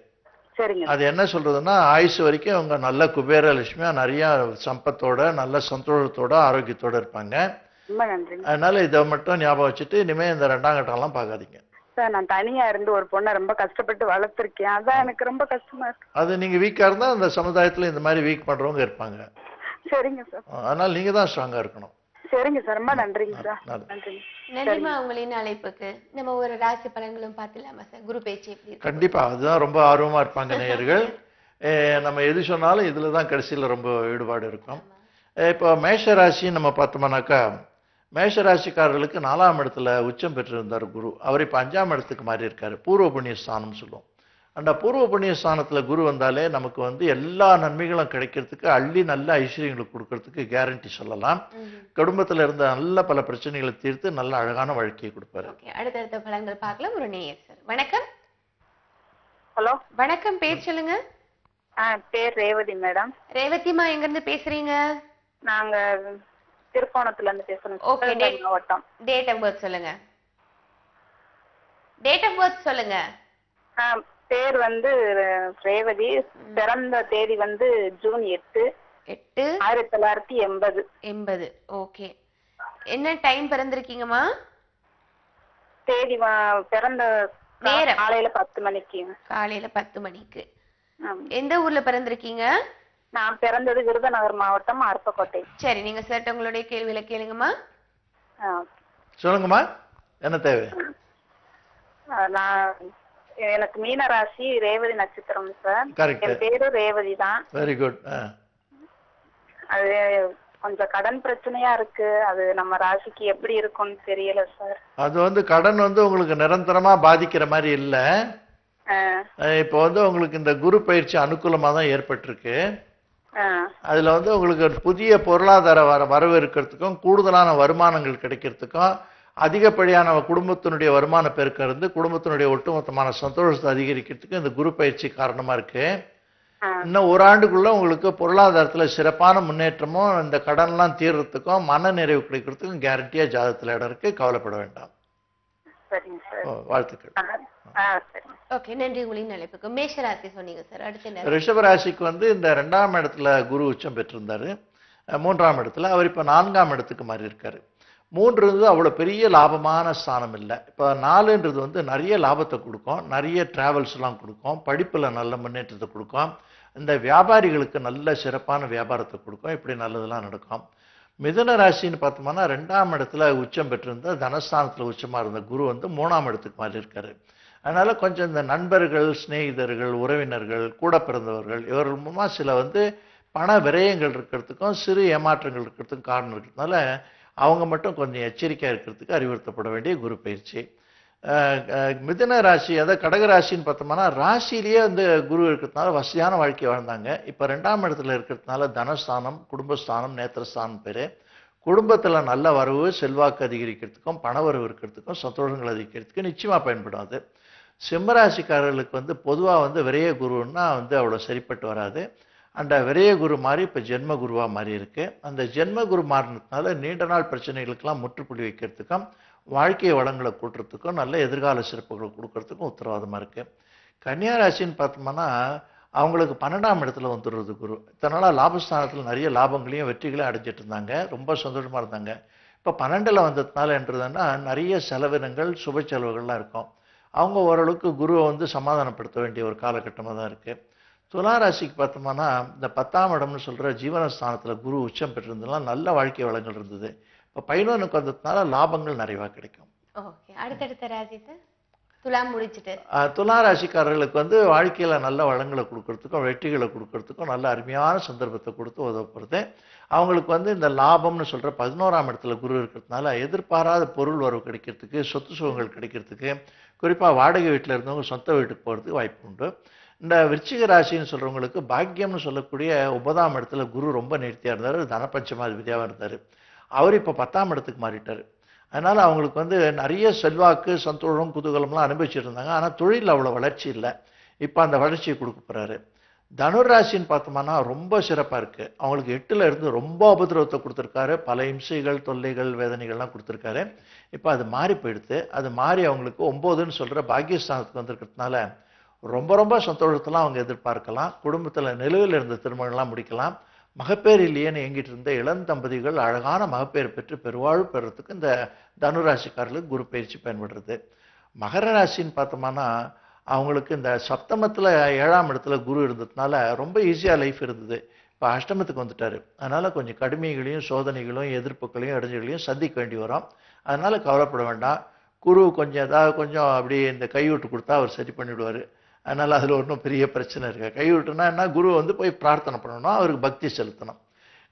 சரிங்க. அது என்ன சொல்றதுன்னா, ஆயுசு வரைக்கும் அவங்க நல்ல குபேர லட்சுமியா நிறைய சம்பத்தோட நல்ல சந்தோஷத்தோட ஆரோக்கியத்தோட இருப்பாங்க. ரொம்ப நன்றி. அதனால இதை மட்டும் ஞாபகம் வச்சுட்டு இனிமே இந்த 2ஆம் கட்டம்லாம் பார்க்காதீங்க சார். நான் தனியா இருந்து ஒரு பொண்ணை ரொம்ப கஷ்டப்பட்டு வளர்த்திருக்கேன். அதான் எனக்கு ரொம்ப கஷ்டமா இருக்கு. அது நீங்க வீக்கா இருந்தா அந்த சமுதாயத்துல இந்த மாதிரி வீக் பண்றவங்க இருப்பாங்க. சரிங்க சார். அதனால நீங்க தான் ஸ்ட்ராங்கா இருக்கணும். சரிங்க சார். ரொம்ப நன்றிங்க சார். நன்றி. நன்றிமா உங்களின் அழைப்புக்கு. நம்ம ஒரு ராசி பலன்களும் பார்த்துலாமா சார்? குரு பேச்சு எப்படி? கண்டிப்பா, அதுதான் ரொம்ப ஆர்வமா இருப்பாங்க நேயர்கள். நம்ம எது சொன்னாலும் இதுலதான் கடைசியில ரொம்ப ஈடுபாடு இருக்கும். இப்போ மேஷ ராசி நம்ம பார்த்தோம்னாக்கா, மேஷ ராசிக்காரர்களுக்கு 4ஆம் இடத்துல உச்சம் பெற்றிருந்தார் குரு. அவர் இப்ப 5ஆம் இடத்துக்கு மாறி இருக்காரு. பூர்வ புண்ணிய ஸ்தானம் சொல்லுவோம். அந்த பூர்வ புண்ணிய ஸ்தானத்துல குரு வந்தாலே நமக்கு வந்து எல்லா நன்மைகளும் கிடைக்கிறதுக்கு, அள்ளி நல்ல ஐஸ்வர்யங்களை கொடுக்கறதுக்கு கேரண்டி சொல்லலாம். குடும்பத்துல இருந்த நல்ல பல பிரச்சனைகளை தீர்த்து நல்ல அழகான வாழ்க்கையை கொடுப்பாரு. அடுத்தடுத்த பலன்கள் பார்க்கலாம். ஒரு நேயர் சார். வணக்கம். ஹலோ, வணக்கம். பேர் சொல்லுங்க. பேர் ரேவதி மேடம். ரேவதிமா, எங்க இருந்து பேசுறீங்க? நாங்க திருக்கோணத்துல இருந்து பேசுறோம். ஓகே, மாவட்டம். டேட் ஆஃப் பர்த் சொல்லுங்க. டேட் ஆஃப் பர்த் சொல்லுங்க. பேர் வந்து ரேவதி. பிறந்த தேதி வந்து ஜூன் 8 1980. ஓகே. என்ன டைம் பிறந்திருக்கீங்கம்மா? தேதி பிறந்த நேரம் காலையில 10 மணிக்கு. காலையில 10 மணிக்கு. எந்த ஊர்ல பிறந்திருக்கீங்க? நான் பிறந்தது விருதுநகர் மாவட்டம், அருப்பக்கோட்டை. சரி, நீங்க சார் உங்களுடைய கேள்வியில கேளுங்கம்மா. சொல்லுங்கம்மா, என்ன தேவை? எனக்கு மீன ராசி, ரேவதி நட்சத்திரம் சார். என் பேரு ரேவதி தான். Very good. அது கொஞ்சம் கடன் பிரச்சனையா இருக்கு. அது நம்ம ராசிக்கு எப்படி இருக்கும்னு தெரியல சார். அது கடன் உங்களுக்கு நிரந்தரமா பாதிக்கிற மாதிரி இல்ல. இப்போ உங்களுக்கு இந்த குரு பயிற்சி அனுகூலமா தான் ஏற்பட்டிருக்கு. அதுல உங்களுக்கு ஒரு புதிய பொருளாதார வரவு இருக்கிறதுக்கும் கூடுதலான வருமானங்கள் கிடைக்கிறதுக்கும் அதிகப்படியான குடும்பத்தினுடைய வருமான பெருக்கம் இருந்து குடும்பத்தினுடைய ஒட்டுமொத்தமான சந்தோஷத்தை அதிகரிக்கிறதுக்கு இந்த குரு பயிற்சி காரணமா இருக்கு. இன்னும் ஒரு ஆண்டுக்குள்ள உங்களுக்கு பொருளாதாரத்துல சிறப்பான முன்னேற்றமும் இந்த கடன்லாம் தீர்றதுக்கும் மன நிறைவு கிடைக்கிறதுக்கும் கேரண்டியா ஜாதகத்துல இடம் இருக்கு. கவலைப்பட வேண்டாம். வாழ்த்துக்கள். ஓகே, நன்றி. உங்களின் அழைப்புக்கு மேஷராசி சொன்னீங்க சார். அடுத்து ரிஷபராசிக்கு இந்த 2ஆம் இடத்துல குரு உச்சம் பெற்றிருந்தாரு. 3ஆம் இடத்துல அவர் இப்ப 4ஆம் இடத்துக்கு மாறி இருக்காரு. 3 அவ்வளவு பெரிய லாபமான ஸ்தானம் இல்லை. இப்போ 4ன்றது நிறைய லாபத்தை கொடுக்கும், நிறைய டிராவல்ஸ் எல்லாம் கொடுக்கும், படிப்புல நல்ல முன்னேற்றத்தை கொடுக்கும், இந்த வியாபாரிகளுக்கு நல்ல சிறப்பான வியாபாரத்தை கொடுக்கும். இப்படி நல்லதெல்லாம் நடக்கும். மிதுன ராசின்னு பார்த்தோம்னா 2ஆம் இடத்துல உச்சம் பெற்றிருந்த தனஸ்தானத்துல உச்சமா இருந்த குரு 3ஆம் இடத்துக்கு மாறி இருக்காரு. அதனால கொஞ்சம் இந்த நண்பர்கள், சிநேகிதர்கள், உறவினர்கள், கூட பிறந்தவர்கள் இவர்கள் மூலமா சில பண விரயங்கள் இருக்கிறதுக்கும் சிறு ஏமாற்றங்கள் இருக்கிறதுக்கும் காரணம் இருக்கிறதுனால அவங்க மட்டும் கொஞ்சம் எச்சரிக்கையா இருக்கிறதுக்கு அறிவுறுத்தப்பட வேண்டிய குரு பயிற்சி. மிதுன ராசி அதாவது கடகராசின்னு பார்த்தோம்னா ராசியிலேயே குரு இருக்கிறதுனால வசதியான வாழ்க்கை வாழ்ந்தாங்க. இப்போ 2ஆம் இடத்துல இருக்கிறதுனால தனஸ்தானம், குடும்பஸ்தானம், நேத்திரஸ்தானம் பேரு. குடும்பத்துல நல்ல வரவு, செல்வாக்கு அதிகரிக்கிறதுக்கும் பணவரவு இருக்கிறதுக்கும் சந்தோஷங்கள் அதிகரிக்கிறதுக்கு நிச்சயமா பயன்படும். அது சிம்மராசிக்காரர்களுக்கு பொதுவா விரய குருன்னா அவ்வளவு சரிப்பட்டு வராது. அந்த விரய குரு மாறி இப்ப ஜென்ம குருவா மாறி இருக்கு. அந்த ஜென்ம குரு மாறினதுனால நீண்ட நாள் பிரச்சனைகளுக்கெல்லாம் முற்றுப்புள்ளி வைக்கிறதுக்கும் வாழ்க்கை வளங்களை கூட்டுறதுக்கும் நல்ல எதிர்கால சிறப்புகளை கொடுக்கறதுக்கும் உத்தரவாதமா இருக்கு. கன்னியா ராசின்னு பார்த்தோம்னா அவங்களுக்கு 12ஆம் இடத்துல வந்துடுறது குரு. இதனால லாபஸ்தானத்துல நிறைய லாபங்களையும் வெற்றிகளையும் அடைஞ்சிட்டு இருந்தாங்க, ரொம்ப சந்தோஷமா இருந்தாங்க. இப்ப 12ல வந்ததுனால என்றதுன்னா நிறைய செலவினங்கள், சுப செலவுகள்லாம் இருக்கும். அவங்க ஓரளவுக்கு குருவை சமாதானப்படுத்த வேண்டிய ஒரு காலகட்டமாக தான் இருக்கு. துலா ராசிக்கு பார்த்தோம்னா இந்த 10ஆம் இடம்னு சொல்ற ஜீவனஸ்தானத்துல குரு உச்சம் பெற்றிருந்ததுனால நல்ல வாழ்க்கை வளங்கள் இருந்தது. இப்போ 11க்கு வந்ததுனால லாபங்கள் நிறைவா கிடைக்கும். ஓகே, அடுத்தடுத்த ராசி சார். துலாம் முடிச்சிட்டு துலா ராசிக்காரர்களுக்கு வாழ்க்கையில நல்ல வளங்களை கொடுக்கறதுக்கும் வெற்றிகளை கொடுக்கறதுக்கும் நல்ல அருமையான சந்தர்ப்பத்தை கொடுத்து உதவப்படுது. அவங்களுக்கு இந்த லாபம்னு சொல்ற 11ஆம் இடத்துல குரு இருக்கிறதுனால எதிர்பாராத பொருள் வரவு கிடைக்கிறதுக்கு, சொத்து சுகங்கள் கிடைக்கிறதுக்கு, குறிப்பா வாடகை வீட்டில் இருந்தவங்க சொந்த வீட்டுக்கு போறதுக்கு வாய்ப்பு உண்டு. இந்த விருச்சிக ராசின்னு சொல்றவங்களுக்கு பாக்கியம்னு சொல்லக்கூடிய 9ஆம் இடத்துல குரு ரொம்ப நேர்த்தியா இருந்தாரு, தனபஞ்சமாதிபதியாக இருந்தாரு. அவர் இப்போ 10ஆம் இடத்துக்கு மாறிட்டாரு. அதனால அவங்களுக்கு நிறைய செல்வாக்கு, சந்தோஷம், குதூகலம்லாம் அனுபவிச்சுட்டு இருந்தாங்க. ஆனா தொழில் அவ்வளவு வளர்ச்சி இல்லை. இப்போ அந்த வளர்ச்சியை கொடுக்க போறாரு. தனுர் ராசின்னு பார்த்தோம்னா ரொம்ப சிறப்பா இருக்கு. அவங்களுக்கு 8ல இருந்து ரொம்ப உபதிரவத்தை கொடுத்துருக்காரு, பல இம்சைகள், தொல்லைகள், வேதனைகள்லாம் கொடுத்துருக்காரு. இப்போ அது மாறி போயிடுது. அது மாறி அவங்களுக்கு 9ன்னு சொல்ற பாக்கியஸ்தானத்துக்கு வந்திருக்கிறதுனால ரொம்ப ரொம்ப சந்தோஷத்தெல்லாம் அவங்க எதிர்பார்க்கலாம். குடும்பத்துல நிலுவையில் இருந்த திருமணம்லாம் முடிக்கலாம். மகப்பேர் இல்லையேன்னு எங்கிட்டு இருந்த இளம் தம்பதிகள் அழகான மகப்பேர் பெற்று பெருவாழ்வு பெறத்துக்கு இந்த தனுராசிக்காரர்களுக்கு குரு பயிற்சி பயன்படுறது. மகர ராசின்னு பார்த்தோம்னா அவங்களுக்கு இந்த சப்தமத்துல 7ஆம் இடத்துல குரு இருந்ததுனால ரொம்ப ஈஸியா லைஃப் இருந்தது. இப்போ அஷ்டமத்துக்கு வந்துட்டாரு. அதனால கொஞ்சம் கடுமைகளையும் சோதனைகளும் எதிர்ப்புகளையும் இடைஞ்சல்களையும் சந்திக்க வேண்டி வரும். அதனால கவலைப்பட வேண்டாம். குரு கொஞ்சம் அப்படி இந்த கைவிட்டு கொடுத்தா அவர் சரி பண்ணிவிடுவாரு. அதனால அதுல ஒன்றும் பெரிய பிரச்சனை இருக்கு. கைவிட்டுனா என்ன, குரு போய் பிரார்த்தனை பண்ணணும், அவருக்கு பக்தி செலுத்தணும்.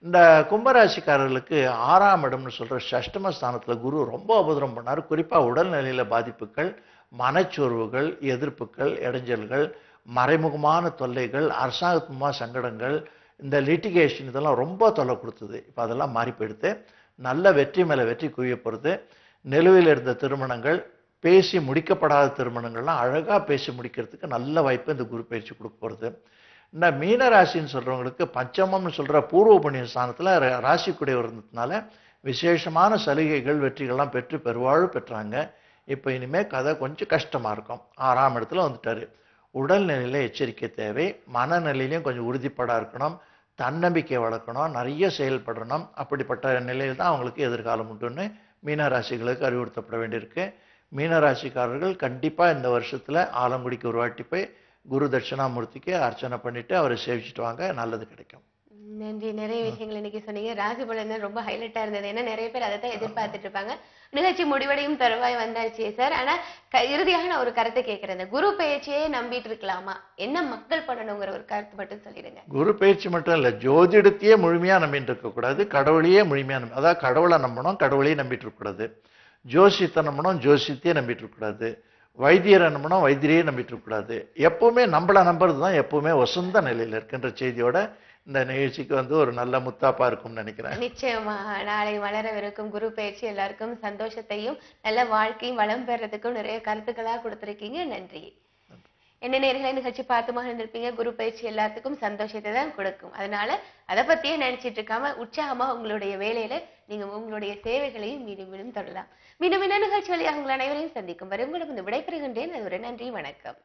இந்த கும்பராசிக்காரர்களுக்கு 6ஆம் இடம்னு சொல்ற சஷ்டம ஸ்தானத்துல குரு ரொம்ப உபதிரம் பண்ணாரு. குறிப்பா உடல்நிலையில பாதிப்புகள், மனச்சோர்வுகள், எதிர்ப்புகள், இடைஞ்சல்கள், மறைமுகமான தொல்லைகள், அரசாங்கத்துமா சங்கடங்கள், இந்த லிட்டிகேஷன் இதெல்லாம் ரொம்ப தொல்லை கொடுத்தது. இப்போ அதெல்லாம் மாறி போயிடுது. நல்ல வெற்றி மேல வெற்றி குவிய போறது. நிலுவையில் இருந்த திருமணங்கள், பேசி முடிக்கப்படாத திருமணங்கள்லாம் அழகா பேசி முடிக்கிறதுக்கு நல்ல வாய்ப்பு இந்த குரு பயிற்சி கொடுக்க போறது. இந்த மீன ராசின்னு சொல்றவங்களுக்கு பஞ்சமம்னு சொல்ற பூர்வ புண்ணிய ஸ்தானத்துல ராசிக்குடைய இருந்ததுனால விசேஷமான சலுகைகள், வெற்றிகள்லாம் பெற்று பெருவாழ்வு பெற்றாங்க. இப்போ இனிமே கதை கொஞ்சம் கஷ்டமா இருக்கும். 6ஆம் இடத்துல வந்துட்டாரு. உடல்நிலையில எச்சரிக்கை தேவை. மனநிலையிலையும் கொஞ்சம் உறுதிப்படா இருக்கணும், தன்னம்பிக்கை வளர்க்கணும், நிறைய செயல்படணும். அப்படிப்பட்ட நிலையில் தான் அவங்களுக்கு எதிர்காலம் உண்டுன்னு மீனராசிகளுக்கு அறிவுறுத்தப்பட வேண்டியிருக்கு. மீனராசிக்காரர்கள் கண்டிப்பா இந்த வருஷத்துல ஆலங்குடிக்கு ஒரு வாட்டி போய் குரு தட்சிணாமூர்த்திக்கு அர்ச்சனை பண்ணிட்டு அவரை சேவிச்சுட்டு வாங்க, நல்லது கிடைக்கும். நன்றி. நிறைய விஷயங்கள் இன்னைக்கு சொன்னீங்க. ராசி பலன் ரொம்ப ஹைலைட்டா இருந்தது. ஏன்னா நிறைய பேர் அதை தான் எதிர்பார்த்துட்டு இருப்பாங்க. நிகழ்ச்சி முடிவடையும் தருவாய் வந்தாச்சு சார். ஆனா இறுதியாக நான் ஒரு கருத்தை கேட்கிறேன். இந்த குரு பெயர்ச்சியே நம்பிட்டு இருக்கலாமா? என்ன மக்கள் பண்ணணுங்கிற ஒரு கருத்து மட்டும் சொல்லிடுங்க. குரு பெயர்ச்சி மட்டும் இல்ல, ஜோதிடத்தையே முழுமையா நம்பிட்டு இருக்க கூடாது, கடவுளையே முழுமையா அதாவது கடவுளை நம்பணும், கடவுளையே நம்பிட்டு இருக்க கூடாது. ஜோசியத்தை நம்பணும், ஜோசியத்தையே நம்பிட்டு இருக்க கூடாது. வைத்தியரை நம்பணும், வைத்தியரையே நம்பிட்டு இருக்க கூடாது. எப்பவுமே நம்மளை நம்புறது தான் எப்பவுமே வசந்த நிலையில இருக்கின்ற செய்தியோட இந்த நிகழ்ச்சிக்கு ஒரு நல்ல முத்தாப்பா இருக்கும்னு நினைக்கிறேன். நிச்சயமா. நாளை வளரவிருக்கும் குரு பயிற்சி எல்லாருக்கும் சந்தோஷத்தையும் நல்ல வாழ்க்கையும் வளம் பெறதுக்கும் நிறைய கருத்துக்களா கொடுத்திருக்கீங்க. நன்றி. என்ன நேர்களை நிகழ்ச்சி பார்த்துமா இருந்திருப்பீங்க. குரு பயிற்சி எல்லாத்துக்கும் சந்தோஷத்தை தான் கொடுக்கும். அதனால அதை பத்தியே நினைச்சிட்டு இருக்காம உற்சாகமா உங்களுடைய வேலையில நீங்க உங்களுடைய சேவைகளையும் மீண்டும் மீண்டும் தொடரலாம். மீண்டும் என்ன நிகழ்ச்சி வழியாக உங்கள் அனைவரையும் சந்திக்கும் வரை உங்களுக்கு விடைபெறுகின்றேன். அது ஒரு நன்றி, வணக்கம்.